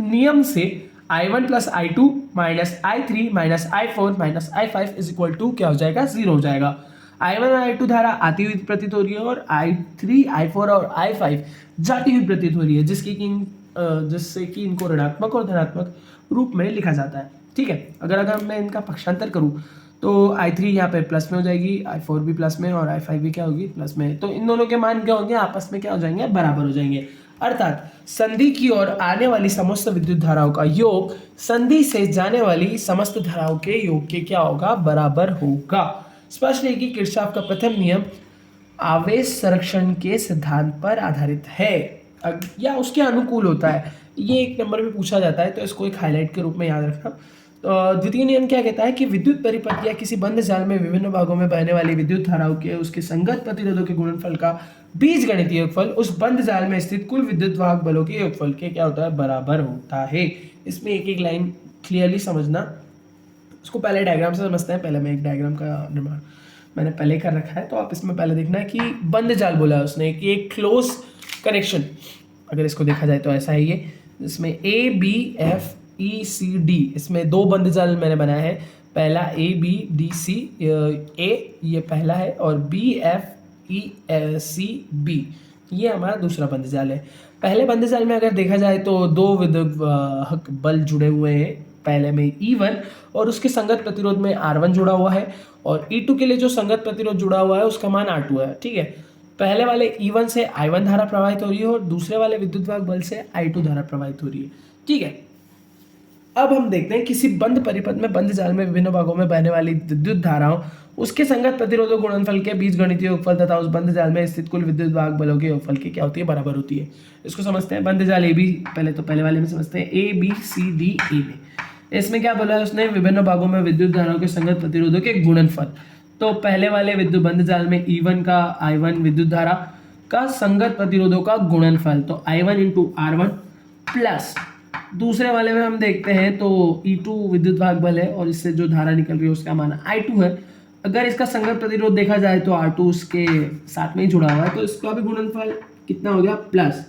नियम से I1 plus I2 minus I3 minus I4 minus I5 is equal to क्या हो जाएगा? 0 हो जाएगा। I1 और I2 धारा आती हुई प्रतीत हो रही है और I3, I4 और I5 जाती हुई प्रतीत हो रही है, जिससे कि इनको ऋणात्मक और धनात्मक रूप में लिखा जाता है। ठीक है, अगर मैं इनका पक्षांतर करूं तो I3 यहाँ पे प्लस में हो जाएगी, I4 भी प्लस में और I5 भी क्या होगी? प्लस में। तो इन दोनों के मान क्या होंगे? आपस में क्या हो जाएंगे? बराबर हो जाएंगे। अर्थात संधि की ओर आने वाली समस्त विद्युत धाराओं का योग संधि से जाने वाली समस्त धाराओं के योग के क्या होगा? बराबर होगा। स्पष्ट है कि किरचॉफ का प्रथम नियम आवेश संरक्षण के सिद्धांत पर आधारित है या उसके अनुकूल होता है। ये 1 नंबर में पूछा जाता है तो इसको एक हाईलाइट के रूप में याद रखना। तो द्वितीय नियम क्या कहता है कि विद्युत परिपथ या किसी बंद जाल में विभिन्न भागों में बहने वाली विद्युत धाराओं के उसके संगत प्रतिरोधों के गुणनफल का बीजगणितीय योगफल उस बंद जाल में स्थित कुल विद्युत वाहक बलों के योगफल के क्या होता है? बराबर होता है। इसमें एक एक लाइन क्लियरली समझना। उसको पहले डायग्राम से समझते हैं। पहले मैं एक डायग्राम का निर्माण मैंने पहले कर रखा है, तो आप इसमें पहले देखना है कि बंद जाल बोला है उसने कि एक क्लोज कनेक्शन, अगर इसको देखा जाए तो ऐसा है ये, इसमें ABFECD, इसमें 2 बंद जाल मैंने बनाया है। पहला ABDC, A ये पहला है और BFECB ये हमारा दूसरा बंद जाल है। पहले बंद जाल में अगर देखा जाए तो 2 विद्युत बल जुड़े हुए हैं पहले में E1 और उसके संगत प्रतिरोध में R1 जुड़ा हुआ है, और E2 के लिए जो संगत प्रतिरोध जुड़ा हुआ है उसका मान R2 है। ठीक है, पहले वाले E1 से I1 धारा प्रवाहित हो रही है और दूसरे वाले विद्युत वाहक बल से I2 धारा प्रवाहित हो रही है। ठीक है, अब हम देखते हैं किसी बंद परिपथ में बंद जाल में विभिन्न भागों में बहने वाली विद्युत धाराओं उसके संगत प्रतिरोधों गुणनफल के बीज गणितीय योगफल तथा उस बंद जाल में स्थित कुल विद्युत वाहक बलों के योगफल की क्या होती है, बराबर होती है। इसको समझते हैं। बंद जाल ए बी, पहले वाले में समझते हैं A B C D A में। इसमें क्या बोला है उसने, विभिन्न भागों में विद्युत धाराओं के संगत प्रतिरोधों के गुणनफल। तो पहले वाले विद्युत बंद जाल में E1 का I1 विद्युत धारा का संगत प्रतिरोधों का गुणनफल, तो I1 इंटू R1 प्लस दूसरे वाले में हम देखते हैं तो E2 विद्युत वाहक बल है और इससे जो धारा निकल रही है उसका मान I2 है। अगर इसका संगत प्रतिरोध देखा जाए तो R2 उसके साथ में ही जुड़ा हुआ है, तो इसका भी गुणनफल कितना हो गया, प्लस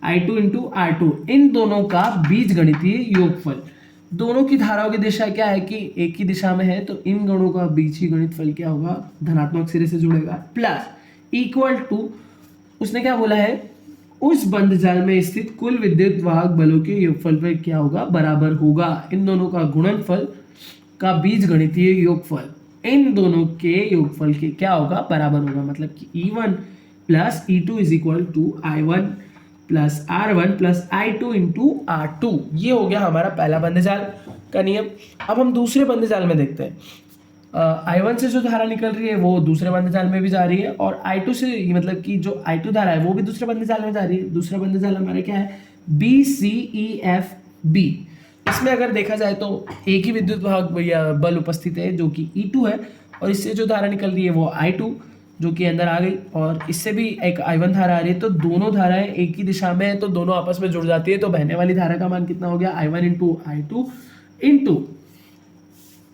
I2 इंटू R2, इन दोनों का बीजगणितीय योगफल। दोनों की धाराओं की दिशा क्या है कि एक ही दिशा में है, तो इन गणों का बीजीय गणितफल क्या होगा, धनात्मक सिरे से जुड़ेगा, प्लस इक्वल टू उसने क्या बोला है, उस बंद जाल में स्थित कुल विद्युत वाहक बलों के योगफल पर क्या होगा, बराबर होगा इन दोनों का गुणनफल का बीजगणितीय योगफल, इन दोनों के योगफल के क्या होगा, बराबर होगा। मतलब कि E1 plus E2 is equal to I1 plus R1 plus I2 into R2। ये हो गया हमारा पहला बंद जाल का नियम। अब हम दूसरे बंद जाल में देखते हैं। I1 से जो धारा निकल रही है वो दूसरे बंद जाल में भी जा रही है, और I2 से मतलब कि जो I2 धारा है वो भी दूसरे बंद जाल में जा रही है। दूसरा बंद जाल हमारा क्या है, BCEFB। इसमें अगर देखा जाए तो एक ही विद्युत वाहक बल उपस्थित है जो कि E2 है, और इससे जो धारा निकल रही है वो I2 जो कि अंदर आ गई, और इससे भी एक I1 धारा आ रही है। तो दोनों धाराएं एक ही दिशा में है, तो दोनों आपस में जुड़ जाती है। तो बहने वाली धारा का मान कितना हो गया, I1 इंटू I2 इंटू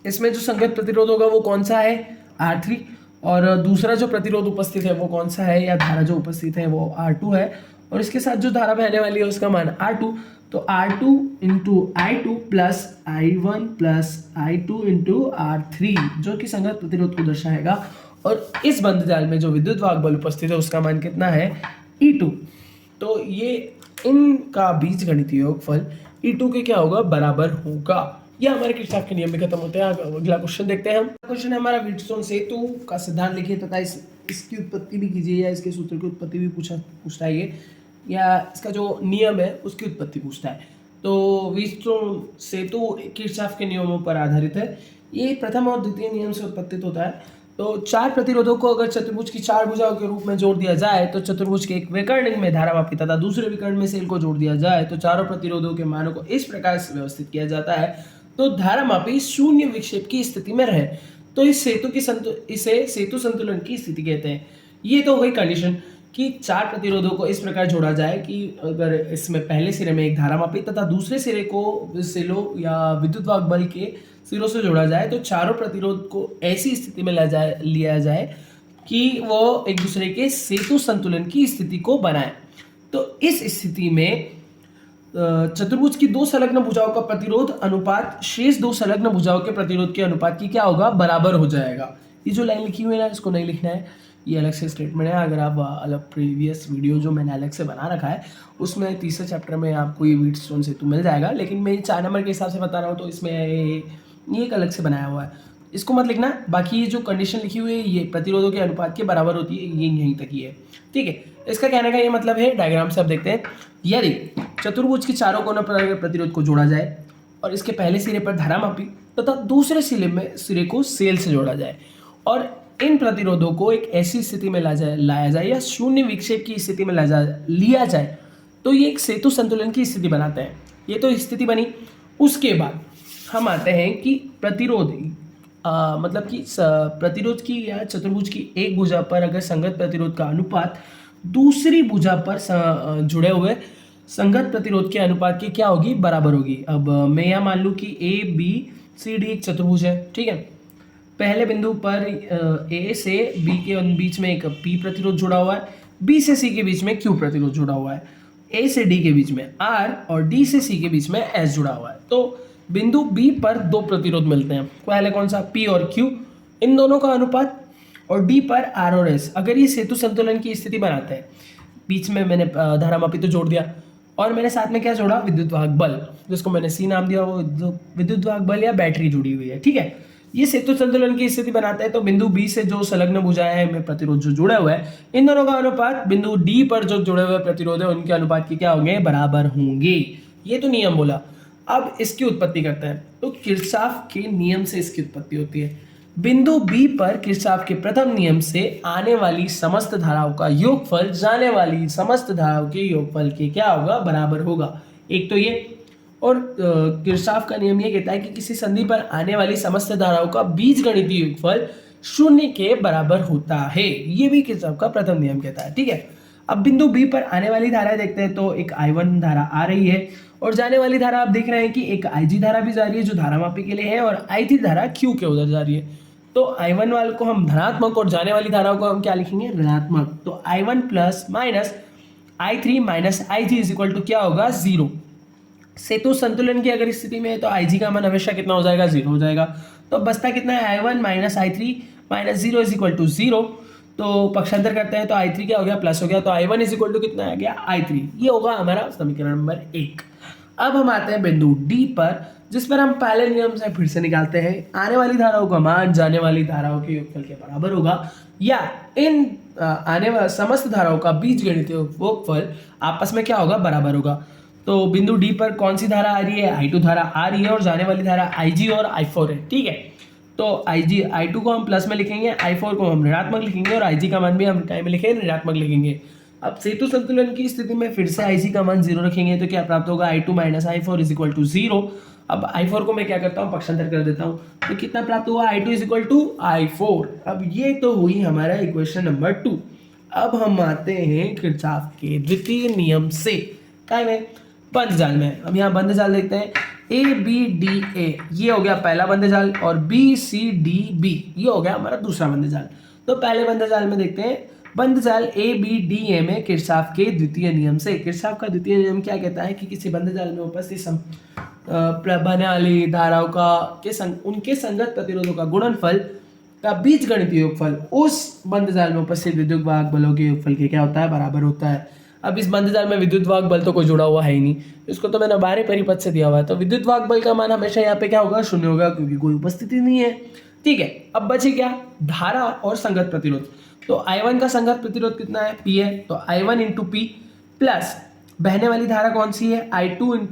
इसमें जो संगत प्रतिरोध होगा वो कौन सा है, R3, और दूसरा जो प्रतिरोध उपस्थित है वो कौन सा है, या धारा जो उपस्थित है वो R2 है, और इसके साथ जो धारा बहने वाली है उसका मान R2। तो R2 into I2 plus I1 plus I2 into R3 जो कि संगत प्रतिरोध को दर्शाएगा, और इस बंद जाल में जो विद्युत वाहक बल उपस्थित है उसका मान कितना है, E2। तो ये इनका बीजगणितीय योगफल E2 के क्या होगा, बराबर होगा। ये हमारे किरचॉफ के नियम भी खत्म होते हैं। अगला क्वेश्चन देखते हैं हम। क्वेश्चन है हमारा, व्हीटस्टोन सेतु का सिद्धांत लिखिए तथा इसकी उत्पत्ति भी कीजिए, या इसके सूत्र की उत्पत्ति भी पूछता है ये, या इसका जो नियम है उसकी उत्पत्ति पूछता है। तो व्हीटस्टोन सेतु किरचॉफ के नियमों पर आधारित है। ये प्रथम और द्वितीय नियम से उत्पत्तित होता है। तो चार प्रतिरोधों को अगर चतुर्भुज की चार भुजाओं के रूप में जोड़ दिया जाए, तो चतुर्भुज के एक विकर्ण में धारामापी तथा दूसरे विकर्ण में सेल को जोड़ दिया जाए, तो चारों प्रतिरोधों के मानों को इस प्रकार से व्यवस्थित किया जाता है तो धारामापी शून्य विक्षेप की स्थिति में रहे, तो इसे सेतु संतुलन की स्थिति कहते हैं। ये तो हो गई कंडीशन कि चार प्रतिरोधों को इस प्रकार जोड़ा जाए कि अगर इसमें पहले सिरे में एक धारामापी तथा दूसरे सिरे को सेलों या विद्युत वाहक बल के सिरों से जोड़ा जाए, तो चारों प्रतिरोध को ऐसी स्थिति में लिया जाए कि वो एक दूसरे के सेतु संतुलन की स्थिति को बनाए। तो इस स्थिति में चतुर्भुज की दो संलग्न भुजाओं का प्रतिरोध अनुपात शेष दो संलग्न भुजाओं के प्रतिरोध के अनुपात की क्या होगा, बराबर हो जाएगा। ये जो लाइन लिखी हुई है ना, इसको नहीं लिखना है, ये अलग से स्टेटमेंट है। अगर आप अलग प्रीवियस वीडियो जो मैंने अलग से बना रखा है उसमें तीसरे चैप्टर में आपको ये व्हीटस्टोन सेतु मिल जाएगा, लेकिन मैं 4 नंबर के हिसाब से बता रहा हूँ तो इसमें ये एक अलग से बनाया हुआ है, इसको मत लिखना। बाकी ये जो कंडीशन लिखी हुई है ये प्रतिरोधों के अनुपात के बराबर होती है, ये यहीं तक ही है। ठीक है, इसका कहने का ये मतलब है, डायग्राम से आप देखते हैं, यदि चतुर्भुज के चारों कोनों पर प्रतिरोध को जोड़ा जाए और इसके पहले सिरे पर धारामापी तथा दूसरे सिरे को सेल से जोड़ा जाए, और इन प्रतिरोधों को एक ऐसी स्थिति में लाया जाए या शून्य विक्षेप की स्थिति में लिया जाए, तो ये एक सेतु संतुलन की स्थिति बनाते हैं। ये तो स्थिति बनी। उसके बाद हम आते हैं कि प्रतिरोध मतलब कि प्रतिरोध की या चतुर्भुज की एक भुजा पर अगर संगत प्रतिरोध का अनुपात दूसरी भुजा पर जुड़े हुए संगत प्रतिरोध के अनुपात की क्या होगी, बराबर होगी। अब मैं यह मान लूँ कि ABCD एक चतुर्भुज है। ठीक है, पहले बिंदु पर A से B के बीच में एक P प्रतिरोध जुड़ा हुआ है, B से C के बीच में Q प्रतिरोध जुड़ा हुआ है, A से D के बीच में R और D से C के बीच में S जुड़ा हुआ है। तो बिंदु B पर दो प्रतिरोध मिलते हैं, पहले कौन सा, P और Q, इन दोनों का अनुपात, और D पर R और S। अगर ये सेतु संतुलन की स्थिति बनाते हैं, बीच में मैंने धारामापी तो जोड़ दिया और मैंने साथ में क्या जोड़ा, विद्युत वाहक बल, जिसको मैंने सी नाम दिया, वो विद्युत वाहक बल या बैटरी जुड़ी हुई है। ठीक है, ये सेतु संतुलन की स्थिति बनाता है। तो बिंदु बी से जो संलग्न भुजाएं में प्रतिरोध जो जुड़ा हुआ है, इन दोनों का अनुपात बिंदु डी पर जो जुड़े हुए प्रतिरोध है उनके अनुपात के क्या होंगे, बराबर होंगे। ये तो नियम बोला। अब इसकी उत्पत्ति करते हैं। तो किरचॉफ के नियम से इसकी उत्पत्ति होती है। बिंदु बी पर किरचॉफ के प्रथम नियम से आने वाली समस्त धाराओं का योगफल जाने वाली समस्त धाराओं के योगफल के क्या होगा, बराबर होगा। एक तो ये, और किरचॉफ का नियम ये कहता है कि किसी संधि पर आने वाली समस्त धाराओं का बीजगणितीय योगफल शून्य के बराबर होता है। ये भी किरचॉफ का प्रथम नियम कहता है। ठीक है, अब बिंदु बी पर आने वाली धारा देखते हैं। तो एक I1 धारा आ रही है और जाने वाली धारा आप देख रहे हैं कि एक IG धारा भी जा रही है जो धारा मापी के लिए है, और I3 धारा Q के उधर जा रही है। तो I1 वाले को हम धनात्मक और जाने वाली धाराओं को हम क्या लिखेंगे, ऋणात्मक। तो I1 plus minus I3 minus IG is equal to क्या होगा, 0। सेतु संतुलन की अगर स्थिति में है तो IG का मान हमेशा कितना हो जाएगा, 0 हो जाएगा। तो बचता कितना है, I1 minus I3 minus 0 is equal to 0। तो पक्षांतर करते हैं तो I3 क्या हो गया, प्लस हो गया। तो I1 इज इक्वल टू कितना आ गया, I3। ये होगा हमारा समीकरण नंबर 1। अब हम आते हैं बिंदु डी पर, जिस पर हम पहले नियम से फिर से निकालते हैं। आने वाली धाराओं का मान जाने वाली धाराओं के योगफल के बराबर होगा, या इन आने वाली समस्त धाराओं का बीजगणितीय योगफल आपस में क्या होगा, बराबर होगा। तो बिंदु डी पर कौन सी धारा आ रही है, I2 धारा आ रही है, और जाने वाली धारा IG और I4 है। ठीक है, तो I2 को हम प्लस में लिखेंगे, I4 को हम ऋणात्मक लिखेंगे, और IG का मान भी हम क्या में लिखेंगे, ऋणात्मक लिखेंगे। अब सेतु संतुलन की स्थिति में फिर से IG का मान 0 रखेंगे तो क्या प्राप्त होगा, I2 minus I4 is equal to 0। अब I4 को मैं क्या करता हूँ, पक्षांतर कर देता हूँ। तो कितना प्राप्त हुआ, I2 is equal to I4। अब ये तो हुई हमारा इक्वेशन नंबर 2। अब हम आते हैं किरचॉफ के द्वितीय नियम से, क्या में, बंद जाल में। अब यहाँ बंद जाल देखते हैं, ABDA ये हो गया पहला बंद जाल, और BCDB ये हो गया हमारा दूसरा बंद जाल। तो पहले बंद जाल में देखते हैं, बंद जाल ABDA में किरचॉफ के द्वितीय नियम से। किरचॉफ का द्वितीय नियम क्या कहता है कि किसी बंद जाल में उपस्थित बहने वाली धाराओं का उनके संगत प्रतिरोधों का गुणनफल का बीजगणितीय योगफल उस बंद जाल में उपस्थित विद्युत वाहक बलों के योगफल के क्या होता है, बराबर होता है। अब इस बंद जाल में विद्युत वाहक बल तो कोई जुड़ा हुआ है ही नहीं, इसको तो मैंने बाहरी परिपथ से दिया हुआ है। तो विद्युत वाहक बल का मान हमेशा यहाँ पे क्या होगा, 0 होगा, क्योंकि कोई उपस्थिति नहीं है। ठीक है, अब बचे क्या, धारा और संगत प्रतिरोध। तो I1 का संगत प्रतिरोध कितना है, P है। तो I1 इंटू P प्लस बहने वाली धारा कौन सी है, I2।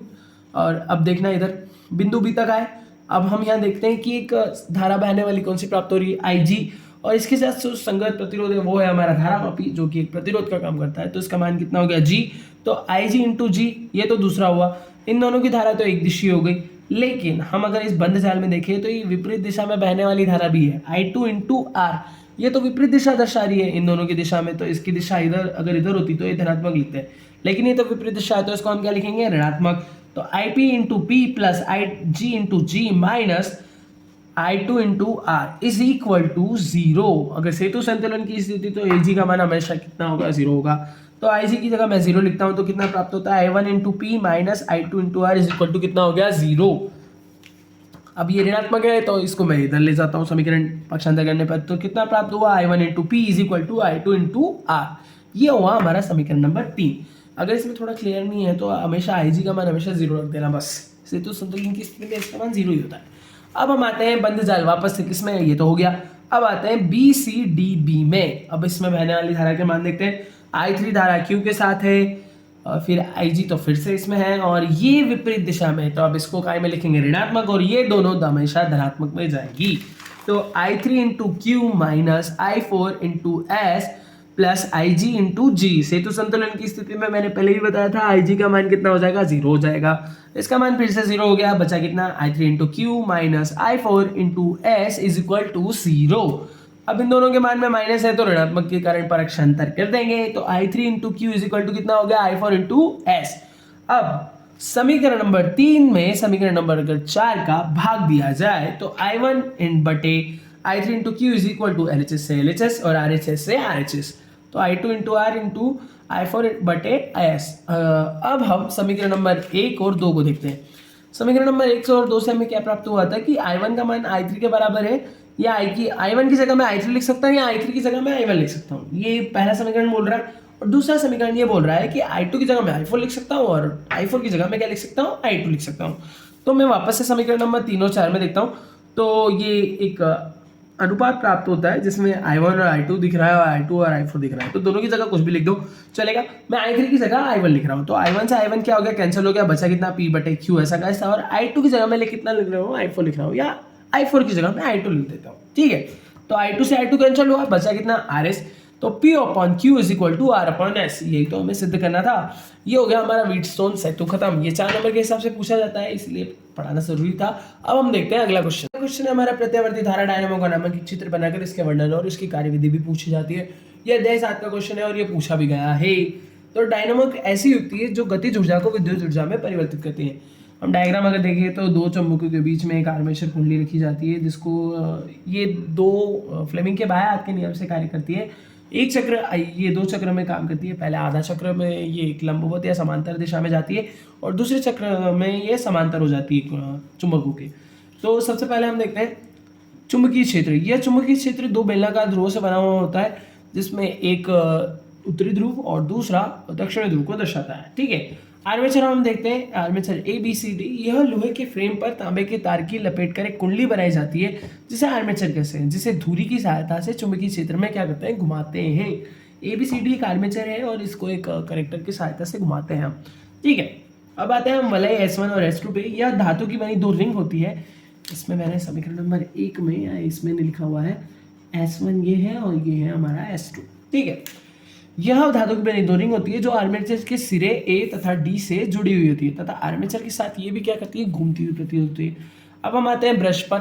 और अब देखना इधर बिंदु B तक आए। अब हम यहाँ देखते हैं कि एक धारा बहने वाली कौन सी प्राप्त हो रही है, IG, और इसके साथ जो संगत प्रतिरोध है वो है हमारा धारा मापी, जो कि एक प्रतिरोध का काम करता है। तो इसका मान कितना हो गया, G। तो IG इंटू G, ये तो दूसरा हुआ। इन दोनों की धारा तो एक दिशा हो गई, लेकिन हम अगर इस बंद जाल में देखें तो ये विपरीत दिशा में बहने वाली धारा भी है, I2 इंटू R। ये तो विपरीत दिशा दर्शा रही है इन दोनों की दिशा में। तो इसकी दिशा इधर, अगर इधर होती तो ये धनात्मक लिखते हैं, लेकिन ये तो विपरीत दिशा है, तो इसको हम क्या लिखेंगे, ऋणात्मक। तो IP into P plus IG into G minus I2 into R is equal to 0। अगर सेतु संतुलन की स्थिति तो AG का मान हमेशा कितना होगा, 0 होगा। तो IG की जगह मैं 0 लिखता हूं तो कितना प्राप्त होता है, I1 into P minus I2 into R is equal to कितना हो गया, 0। अब ये ऋणात्मक है तो इसको मैं इधर ले जाता हूँ समीकरण पक्षांतर करने पर। तो कितना प्राप्त हुआ, I1 into P is equal to I2 into R। ये हुआ हमारा समीकरण नंबर 3। अगर इसमें थोड़ा क्लियर नहीं है तो हमेशा IG का मान हमेशा 0 रख देना, बस। सेतु संतुलन की स्थिति में इसका मान 0 ही होता है। अब हम आते हैं बंद जाल, वापस से किसमें, ये तो हो गया। अब आते हैं BCDB में। अब इसमें बहने वाली धारा के मान देखते हैं। I3 धारा Q के साथ है, और फिर IG तो फिर से इसमें है, और ये विपरीत दिशा में है। तो अब इसको काय में लिखेंगे, ऋणात्मक, और ये दोनों हमेशा धनात्मक में जाएगी। तो I3 into Q minus I4 into S plus IG into G। सेतु संतुलन की स्थिति में मैंने पहले ही बताया था IG का मान कितना हो जाएगा, 0 हो जाएगा। इसका मान फिर से 0 हो गया, बचा कितना, I3 into Q minus I4 into S is equal to 0। अब इन दोनों के मान में माइनस है तो ऋणात्मक के कारण पक्षांतर कर देंगे। तो I3 into Q is equal to कितना हो गया, I4 इंटू S। अब समीकरण नंबर 3 में समीकरण नंबर अगर 4 का भाग दिया जाए तो I1 इन बटे I3 into Q is equal to LHS से LHS और RHS से RHS। तो I2 into R into I4 बटे S। अब हम समीकरण नंबर 1 और 2 को देखते हैं। समीकरण नंबर 1 और 2 से हमें क्या प्राप्त हुआ था कि I1 का मान I3 के बराबर है, या I1 की जगह मैं I3 लिख सकता हूँ, या I3 की जगह मैं I1 लिख सकता हूँ। ये पहला समीकरण बोल रहा है। और दूसरा समीकरण ये बोल रहा है कि I2 की जगह मैं I4 लिख सकता हूँ और I4 की जगह मैं क्या लिख सकता हूँ, I2 लिख सकता हूँ। तो मैं वापस से समीकरण नंबर 3 और 4 में देखता हूँ, तो ये एक अनुपात प्राप्त होता है जिसमें I1 और I2 दिख रहा है और I2 और I4 दिख रहा है, तो दोनों की जगह कुछ भी लिख दो चलेगा। मैं I3 की जगह I1 लिख रहा हूँ, तो I1 से I1 क्या हो गया, कैंसिल हो गया, बचा कितना P/Q ऐसा कैसा, और I2 की जगह मैं कितना लिख रहा हूँ, I4 लिख रहा हूँ, या I4 की जगह मैं I2 लिख देता हूँ, ठीक है। तो I2 से I2 कैंसिल हुआ, बचा कितना RS, तो P/Q is equal to R/S, यही तो हमें सिद्ध करना था। ये हो गया हमारा व्हीटस्टोन सेतु खत्म। ये 4 नंबर के हिसाब से पूछा जाता है, इसलिए पढ़ाना जरूरी था। अब हम देखते हैं अगला क्वेश्चन। क्वेश्चन है हमारा प्रत्यावर्ती धारा डायनामो का नामक चित्र बनाकर इसके वर्णन और इसकी कार्यविधि भी पूछी जाती है। यह अध्याय 7 का क्वेश्चन है और ये पूछा भी गया है। तो डायनामो एक ऐसी युक्ति है जो गतिज ऊर्जा को विद्युत ऊर्जा में परिवर्तित करती है। हम डायग्राम अगर देखें तो दो चुंबकों के बीच में एक आर्मेचर कुंडली रखी जाती है, जिसको ये दो फ्लेमिंग के बाएं हाथ के नियम से कार्य करती है। एक चक्र, ये दो चक्र में काम करती है। पहले आधा चक्र में ये एक लंबवत या समांतर दिशा में जाती है और दूसरे चक्र में ये समांतर हो जाती है चुंबकों के। तो सबसे पहले हम देखते हैं चुंबकीय क्षेत्र। यह चुंबकीय क्षेत्र दो बेलनाकार ध्रुवों से बना हुआ होता है, जिसमें एक उत्तरी ध्रुव और दूसरा दक्षिणी ध्रुव को दर्शाता है, ठीक है। आर्मेचर हम देखते हैं, आर्मेचर ABCD, यह लोहे के फ्रेम पर तांबे के तार की लपेट कर एक कुंडली बनाई जाती है जिसे आर्मेचर कहते हैं, जिसे धुरी की सहायता से चुंबकीय क्षेत्र में क्या करते हैं, घुमाते हैं। ABCD एक आर्मेचर है और इसको एक कनेक्टर की सहायता से घुमाते हैं हम, ठीक है। अब आते हैं हम वलय S1 और S2 पे। यह धातु की बनी दो रिंग होती है। इसमें मैंने समीकरण नंबर 1 में या इसमें लिखा हुआ है S1 ये है और ये है हमारा S2, ठीक है। यह धातु की बनी दो रिंग होती है जो आर्मेचर के सिरे A तथा D से जुड़ी हुई होती है तथा आर्मेचर के साथ ये भी क्या करती है, घूमती हुई प्रतीत होती है। अब हम आते हैं ब्रश पर।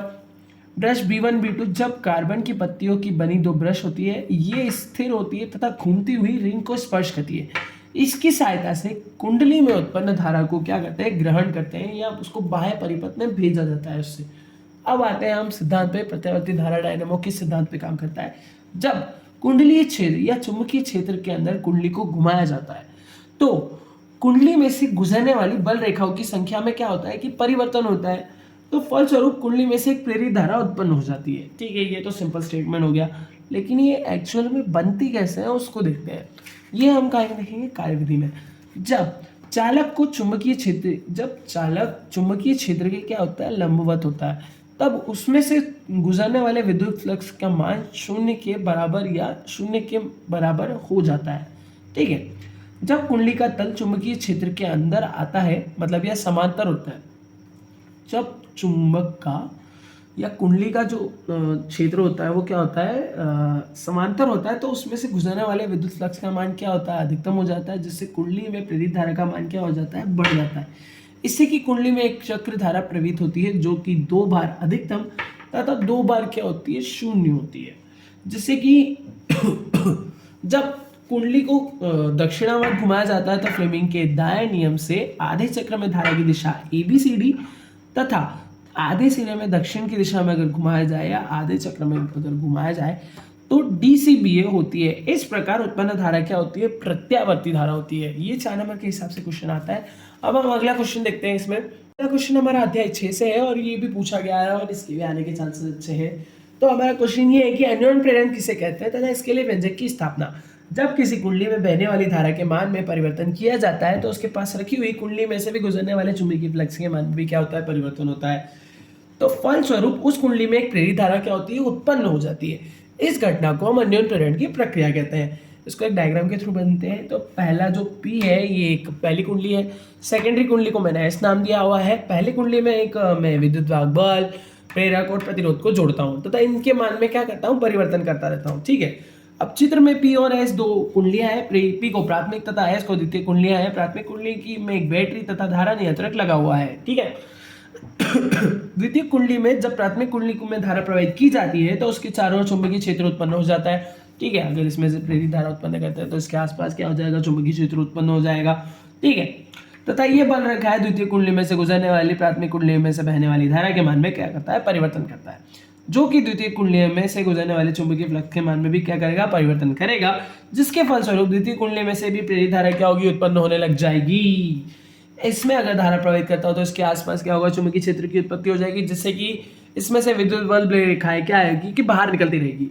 ब्रश B1 B2 जब कार्बन की पत्तियों की बनी दो ब्रश होती है, ये स्थिर होती है तथा घूमती हुई रिंग को स्पर्श करती है। इसकी सहायता से कुंडली में उत्पन्न धारा को क्या करते हैं, ग्रहण करते हैं या उसको बाह्य परिपथ में भेजा जाता है उससे। अब आते हैं हम सिद्धांत पे। प्रत्यावर्ती धारा डायनामो किस सिद्धांत पे काम करता है, जब कुंडलीय क्षेत्र या चुंबकीय क्षेत्र के अंदर कुंडली को घुमाया जाता है तो कुंडली में से गुजरने वाली बल रेखाओं की संख्या में क्या होता है कि परिवर्तन होता है, तो फलस्वरूप कुंडली में से एक प्रेरित धारा उत्पन्न हो जाती है, ठीक है। ये तो सिंपल स्टेटमेंट हो गया, लेकिन ये एक्चुअल में बनती कैसे है उसको देखते हैं। ये हम क्या देखेंगे कार्यविधि में। जब चालक चुंबकीय क्षेत्र के क्या होता है, लंबवत होता है, तब उसमें से गुजरने वाले विद्युत फ्लक्स का मान 0 के बराबर या 0 के बराबर हो जाता है, ठीक है। जब कुंडली का तल चुंबकीय क्षेत्र के अंदर आता है, मतलब यह समांतर होता है। जब चुंबक का या कुंडली का जो क्षेत्र होता है वो क्या होता है, समांतर होता है, तो उसमें से गुजरने वाले विद्युत फ्लक्स का मान क्या होता है, अधिकतम हो जाता है, जिससे कुंडली में प्रेरित धारा का मान क्या हो जाता है, बढ़ जाता है। इससे कि कुंडली में एक चक्र धारा प्रवाहित होती है जो कि 2 बार अधिकतम तथा 2 बार क्या होती है, शून्य होती है। जिससे कि जब कुंडली को दक्षिणावर्त घुमाया जाता है तो फ्लेमिंग के दाएं नियम से आधे चक्र में धारा की दिशा ABCD तथा आधे सिरे में दक्षिण की दिशा में अगर घुमाया जाए या आधे चक्र में अगर घुमाया जाए तो DCBA होती है। इस प्रकार उत्पन्न धारा क्या होती है, प्रत्यावर्ती धारा होती है। ये 4 नंबर के हिसाब से क्वेश्चन आता है। अब हम अगला क्वेश्चन देखते हैं। इसमें अगला क्वेश्चन हमारा अध्याय 6 से है और ये भी पूछा गया है और इसके भी आने के चांसेस अच्छे हैं। तो हमारा क्वेश्चन ये है कि अन्योन्य प्रेरण किसे कहते हैं तथा इसके लिए व्यंजक की स्थापना। जब किसी कुंडली में बहने वाली धारा के मान में परिवर्तन किया जाता है तो उसके पास रखी हुई कुंडली में से भी गुजरने वाले चुंबकीय फ्लक्स के मान में भी क्या होता है, परिवर्तन होता है। तो फलस्वरूप उस कुंडली में एक प्रेरित धारा क्या होती है, उत्पन्न हो जाती है। इस घटना को हम अन्योन्य प्रेरण की प्रक्रिया कहते हैं। इसको एक डायग्राम के थ्रू बनते हैं। तो पहला जो P है ये एक पहली कुंडली है। सेकेंडरी कुंडली को मैंने S नाम दिया हुआ है। पहली कुंडली में एक मैं विद्युत वाहक बल, प्रेरक और प्रतिरोध को जोड़ता हूँ तथा इनके मान में क्या करता हूँ, परिवर्तन करता रहता हूँ, ठीक है। अब चित्र में P और S दो कुंडलियां हैं। P को प्राथमिक तथा S को द्वितीय कुंडलियां हैं। प्राथमिक कुंडली की में एक बैटरी तथा धारा नियंत्रक लगा हुआ है, ठीक है। द्वितीय कुंडली में जब प्राथमिक कुंडली में धारा प्रवाहित की जाती है तो उसके चारों ओर चुंबकीय क्षेत्र उत्पन्न हो जाता है, ठीक है। अगर इसमें से प्रेरित धारा उत्पन्न करते हैं तो इसके आसपास क्या हो जाएगा, चुंबकीय क्षेत्र उत्पन्न हो जाएगा, ठीक है। तथा ये बल रखा है द्वितीय कुंडली में से गुजरने वाली प्राथमिक कुंडली में से बहने वाली धारा के मान में क्या करता है, परिवर्तन करता है, जो कि द्वितीय कुंडली में से गुजरने वाले चुंबकीय फ्लक्स के मान में भी क्या करेगा, परिवर्तन करेगा। जिसके फलस्वरूप द्वितीय कुंडली में से भी प्रेरित धारा क्या होगी, उत्पन्न होने लग जाएगी। इसमें अगर धारा प्रवाहित करता हो तो इसके आसपास क्या होगा, चुंबकीय क्षेत्र की उत्पत्ति हो जाएगी, जिससे कि इसमें से विद्युत बल रेखाएं क्या आएगी कि बाहर निकलती रहेगी।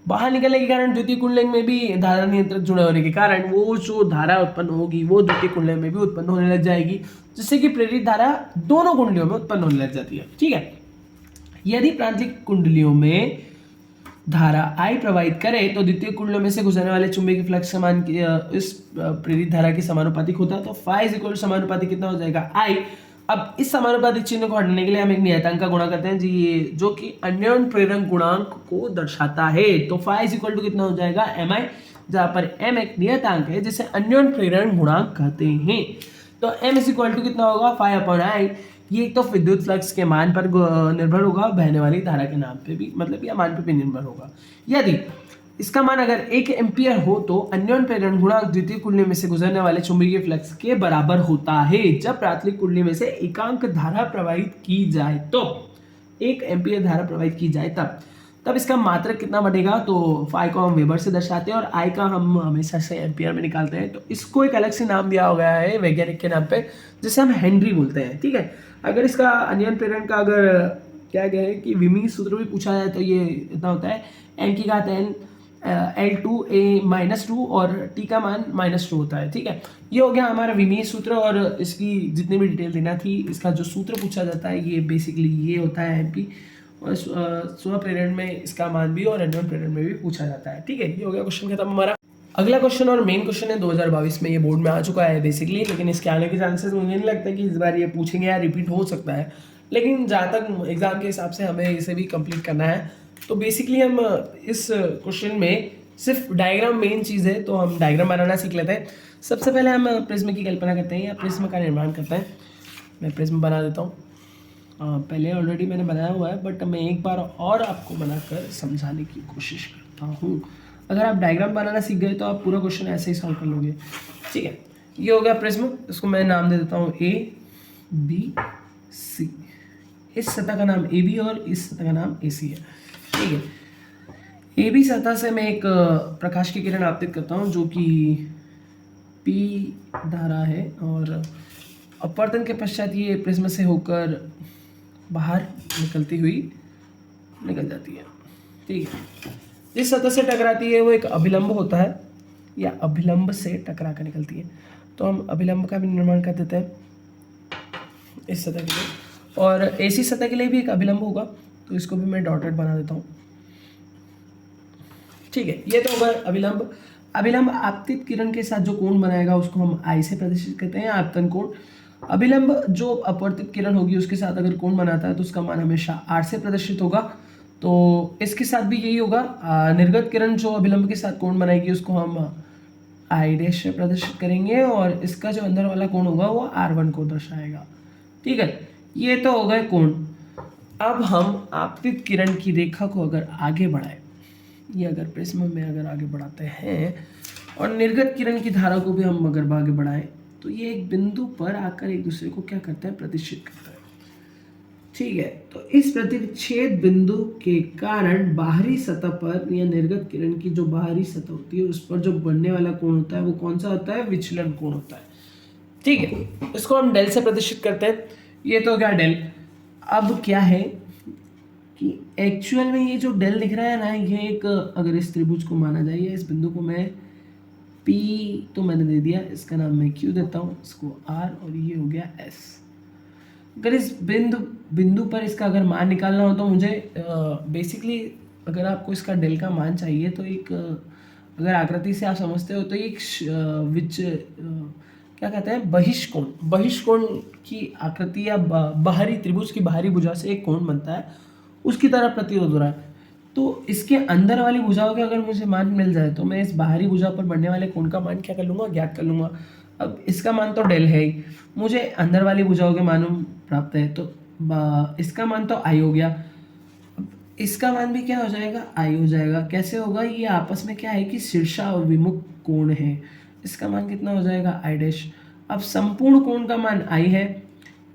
बाहर निकलने के कारण द्वितीय कुंडल में भी धारा नियंत्रक जुड़े होने के कारण वो जो धारा उत्पन्न होगी वो द्वितीय कुंडल में भी उत्पन्न होने लग जाएगी, जिससे कि प्रेरित धारा दोनों कुंडलियों में उत्पन्न होने लग जाती है। ठीक है, यदि प्रांतिक कुंडलियों में धारा I प्रवाहित करे तो द्वितीय कुंडलों में से गुजरने वाले चुंबकीय फ्लक्स समान इस प्रेरित धारा के समानुपातिक होता है। तो phi इज इक्वल समानुपातिक कितना हो जाएगा I। अब इस समानुपातिक चिन्ह को हटाने के लिए हम एक नियतांक का गुणा करते हैं जी, ये जो कि अन्योन्य प्रेरण गुणांक को दर्शाता है। तो phi इज इक्वल टू कितना हो जाएगा mi, जहां पर m एक नियतांक है जिसे अन्योन्य प्रेरण गुणांक कहते हैं। तो m इज इक्वल टू कितना होगा phi अपॉन I। ये तो विद्युत फ्लक्स के मान पर निर्भर होगा, बहने वाली धारा के नाम पे भी, मतलब या मान पे भी निर्भर होगा। यदि इसका मान अगर 1 एम्पियर हो तो अन्योन्य प्रेरण गुणांक द्वितीय कुंडली में से गुजरने वाले चुंबकीय फ्लक्स के बराबर होता है। जब प्राथमिक कुंडली में से एकांक धारा प्रवाहित की जाए तो 1 एम्पियर धारा प्रवाहित की जाए तब इसका मात्रक कितना बढ़ेगा। तो phi को हम वेबर से दर्शाते हैं और I का हम हमेशा से एम्पियर में निकालते हैं। तो इसको एक अलग से नाम दिया हो गया है वैज्ञानिक के नाम पे, जिसे हम हेनरी बोलते हैं। ठीक है, अगर इसका अन्योन्य प्रेरण का अगर क्या गया है कि विमी सूत्र भी पूछा जाए तो ये इतना होता है n की घात n L2a-2 और t का मान -2 होता है। ठीक है, ये हो गया हमारा विमीय सूत्र और इसकी जितनी भी डिटेल देना थी, इसका जो सूत्र पूछा जाता है ये बेसिकली ये होता है एमपी, और स्व प्रेरण में इसका मान भी और अन्योन्य प्रेरण में भी पूछा जाता है। ठीक है, ये हो गया क्वेश्चन खत्म हमारा। अगला क्वेश्चन और मेन क्वेश्चन है 2022 में, ये बोर्ड में आ चुका है बेसिकली, लेकिन इसके आने के चांसेस मुझे नहीं लगता कि इस बार ये पूछेंगे या रिपीट हो सकता है, लेकिन जहाँ तक एग्जाम के हिसाब से हमें इसे भी कंप्लीट करना है। तो बेसिकली हम इस क्वेश्चन में सिर्फ डायग्राम मेन चीज़ है, तो हम डायग्राम बनाना सीख लेते हैं। सबसे पहले हम प्रिज्म की कल्पना करते हैं या प्रिज्म का निर्माण करते हैं। मैं प्रिज्म बना देता हूँ, पहले ऑलरेडी मैंने बनाया हुआ है, बट मैं एक बार और आपको बनाकर समझाने की कोशिश करता हूँ। अगर आप डायग्राम बनाना सीख गए तो आप पूरा क्वेश्चन ऐसे ही सॉल्व कर लोगे। ठीक है, ये हो गया प्रिज्म, इसको मैं नाम दे देता हूँ ABC। इस सतह का नाम AB और इस सतह का नाम AC है। ठीक है, AB सतह से मैं एक प्रकाश की किरण आपतित करता हूँ जो कि P धारा है, और अपवर्तन के पश्चात ये प्रिज्म से होकर बाहर निकलती हुई निकल जाती है। ठीक है, जिस सतह से टकराती है वो एक अभिलंब होता है या अभिलंब से टकरा कर निकलती है, तो हम अभिलंब का भी निर्माण कर देते हैं इस सतह के लिए, और AC सतह के लिए भी एक अभिलंब होगा, तो इसको भी मैं डॉटेड बना देता हूँ। ठीक है, ये तो होगा अभिलंब। अभिलंब आपतित किरण के साथ जो कोण बनाएगा उसको हम I से प्रदर्शित करते हैं, आपतन कोण। अभिलंब जो अपवर्तित किरण होगी उसके साथ अगर कोण बनाता है तो उसका मान हमेशा R से प्रदर्शित होगा, तो इसके साथ भी यही होगा। निर्गत किरण जो अभिलंब के साथ कोण बनाएगी उसको हम I' से प्रदर्शित करेंगे, और इसका जो अंदर वाला कोण होगा वो R1 को दर्शाएगा। ठीक है, ये तो हो गए कोण। अब हम आपतित किरण की रेखा को अगर आगे बढ़ाएं, ये अगर प्रिज्म में अगर आगे बढ़ाते हैं और निर्गत किरण की धारा को भी हम अगर आगे बढ़ाएं, तो ये एक बिंदु पर आकर एक दूसरे को क्या करता है, प्रतिच्छेद करता है। ठीक है, तो इस प्रतिच्छेद बिंदु के कारण बाहरी सतह पर या निर्गत किरण की जो बाहरी सतह होती है उस पर जो बनने वाला कोण होता है वो कौन सा होता है, विचलन कोण होता है। ठीक है, इसको हम डेल से प्रदर्शित करते हैं। ये तो क्या डेल। अब क्या है कि एक्चुअल में ये जो डेल दिख रहा है ना, ये एक अगर इस त्रिभुज को माना जाए या इस बिंदु को मैं P तो मैंने दे दिया, इसका नाम मैं Q देता हूँ, इसको R, और ये हो गया S। अगर इस बिंदु पर इसका अगर मान निकालना हो तो मुझे बेसिकली अगर आपको इसका डेल का मान चाहिए तो एक अगर आकृति से आप समझते हो तो एक क्या कहते हैं, बहिष्कोण की आकृति या बाहरी त्रिभुज की बाहरी भुजा से एक कोण बनता है, उसकी तरह प्रतीत हो रहा है। तो इसके अंदर वाली भुजाओं के अगर मुझे मान मिल जाए तो मैं इस बाहरी भुजा पर बनने वाले कोण का मान क्या कर लूँगा, ज्ञात कर लूँगा। अब इसका मान तो डेल है ही, मुझे अंदर वाली भुजाओं के मालूम प्राप्त है, तो इसका मान तो I हो गया। अब इसका मान भी क्या हो जाएगा, I हो जाएगा। कैसे होगा, ये आपस में क्या है कि शीर्षाभिमुख कोण है, इसका मान कितना हो जाएगा, I'। अब संपूर्ण कोण का मान I है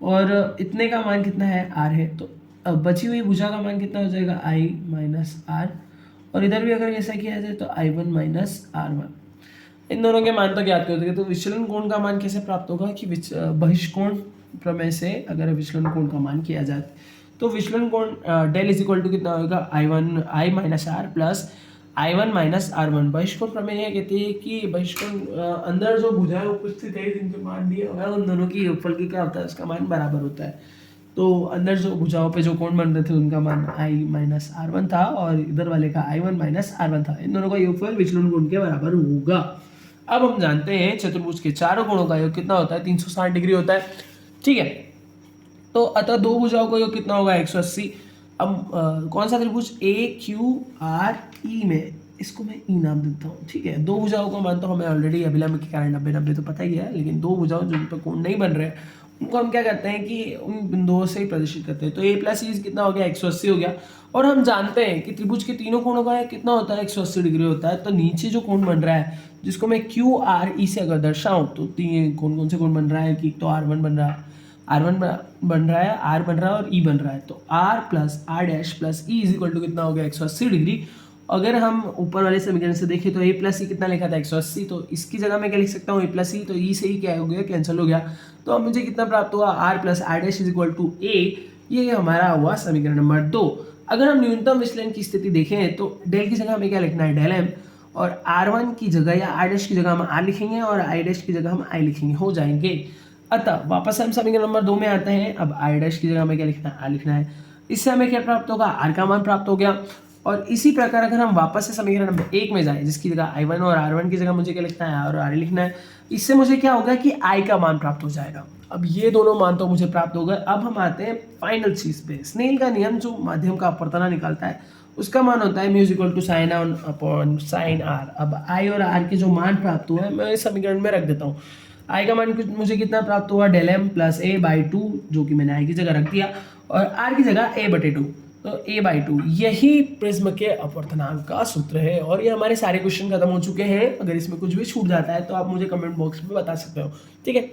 और इतने का मान कितना है, R है, तो बची हुई भुजा का मान कितना हो जाएगा, I माइनस R, और इधर भी अगर ऐसा किया जाए तो I1 माइनस R1। इन दोनों के मान तो ज्ञात होते हैं, तो विचलन कोण का मान कैसे प्राप्त होगा कि बहिष्कोण प्रमेय से अगर विचलन कोण का मान किया जाए तो विचलन कोण डेल इज इक्वल टू कितना होगा, I1 I minus R plus I1 minus R1। बहिष्कोण प्रमेय यह कहती है कि बहिष्कोण अंदर जो भुजाएं उपस्थित है जिनके मान दिए हुए हैं उन दोनों की योगफल की क्या होता है, उसका मान बराबर होता है। तो अंदर जो भुजाओं पे जो कोण बन रहे थे उनका मान I माइनस R1 था और इधर वाले का I1 माइनस R1 था। इन दोनों का योगफल विचलन कोण के बराबर होगा। अब हम जानते हैं चतुर्भुज के चारों कोणों का योग कितना होता है, 360 डिग्री होता है। ठीक है, तो अतः दो भुजाओं का योग कितना होगा, 180। अब कौन सा त्रिभुज AQRE में, इसको मैं ई नाम देता हूँ। ठीक है, दो भुजाओं का मान तो हमें ऑलरेडी अभिलंब के कारण 90-90 तो पता ही है, लेकिन दो भुजाओं जिन पर कोण नहीं बन रहे उनको हम क्या करते हैं कि उन बिंदुओं से ही प्रदर्शित करते हैं। तो A प्लस ई कितना हो गया, 180 हो गया। और हम जानते हैं कि त्रिभुज के तीनों कोणों का कितना होता है, 180 डिग्री होता है। तो नीचे जो कोण बन रहा है जिसको मैं QRE से अगर दर्शाऊं तो कौन कौन से कोण बन रहा है कि तो R1 बन रहा है, R1 बन रहा है, R बन रहा है और E बन रहा है। तो R plus R dash plus E is equal to कितना हो गया, 180 डिग्री। अगर हम ऊपर वाले समीकरण से देखें तो A प्लस ई कितना लिखा था, 180। तो इसकी जगह मैं क्या लिख सकता हूँ, A प्लस ई, तो E से ही क्या हो गया, कैंसिल हो गया। तो अब मुझे कितना प्राप्त हुआ, R plus R dash is equal to A। ये हमारा हुआ समीकरण नंबर 2। अगर हम न्यूनतम विचलन की स्थिति देखें तो डेल की जगह हमें क्या लिखना है, डेल M, और R1 की जगह या R डैश की जगह हम R लिखेंगे और I डैश की जगह हम I लिखेंगे, हो जाएंगे। अतः वापस हम समीकरण नंबर 2 में आते हैं। अब I डैश की जगह हमें क्या लिखना है, R लिखना है। इससे हमें क्या प्राप्त होगा, R का मान प्राप्त हो गया। और इसी प्रकार अगर हम वापस से समीकरण नंबर 1 में जाएं जिसकी जगह I1 और R1 की जगह मुझे क्या लिखना है, और R लिखना है, इससे मुझे क्या होगा कि I का मान प्राप्त हो जाएगा। अब ये दोनों मान तो मुझे प्राप्त हो गए। अब हम आते हैं फाइनल चीज पे। स्नेल का नियम जो माध्यम का अपवर्तना निकालता है उसका मान होता है mu equal to sine on upon sine R. अब I और R के जो मान प्राप्त हुए हैं मैं इस समीकरण में रख देता हूँ। I का मान मुझे कितना प्राप्त हुआ, del M plus A by two, जो कि मैंने I की जगह रख दिया, और R की जगह a बटे टू, तो a बाई टू। यही प्रिज्म के अपवर्तनांक का सूत्र है। और ये हमारे सारे क्वेश्चन खत्म हो चुके हैं। अगर इसमें कुछ भी छूट जाता है तो आप मुझे कमेंट बॉक्स में बता सकते हो। ठीक है।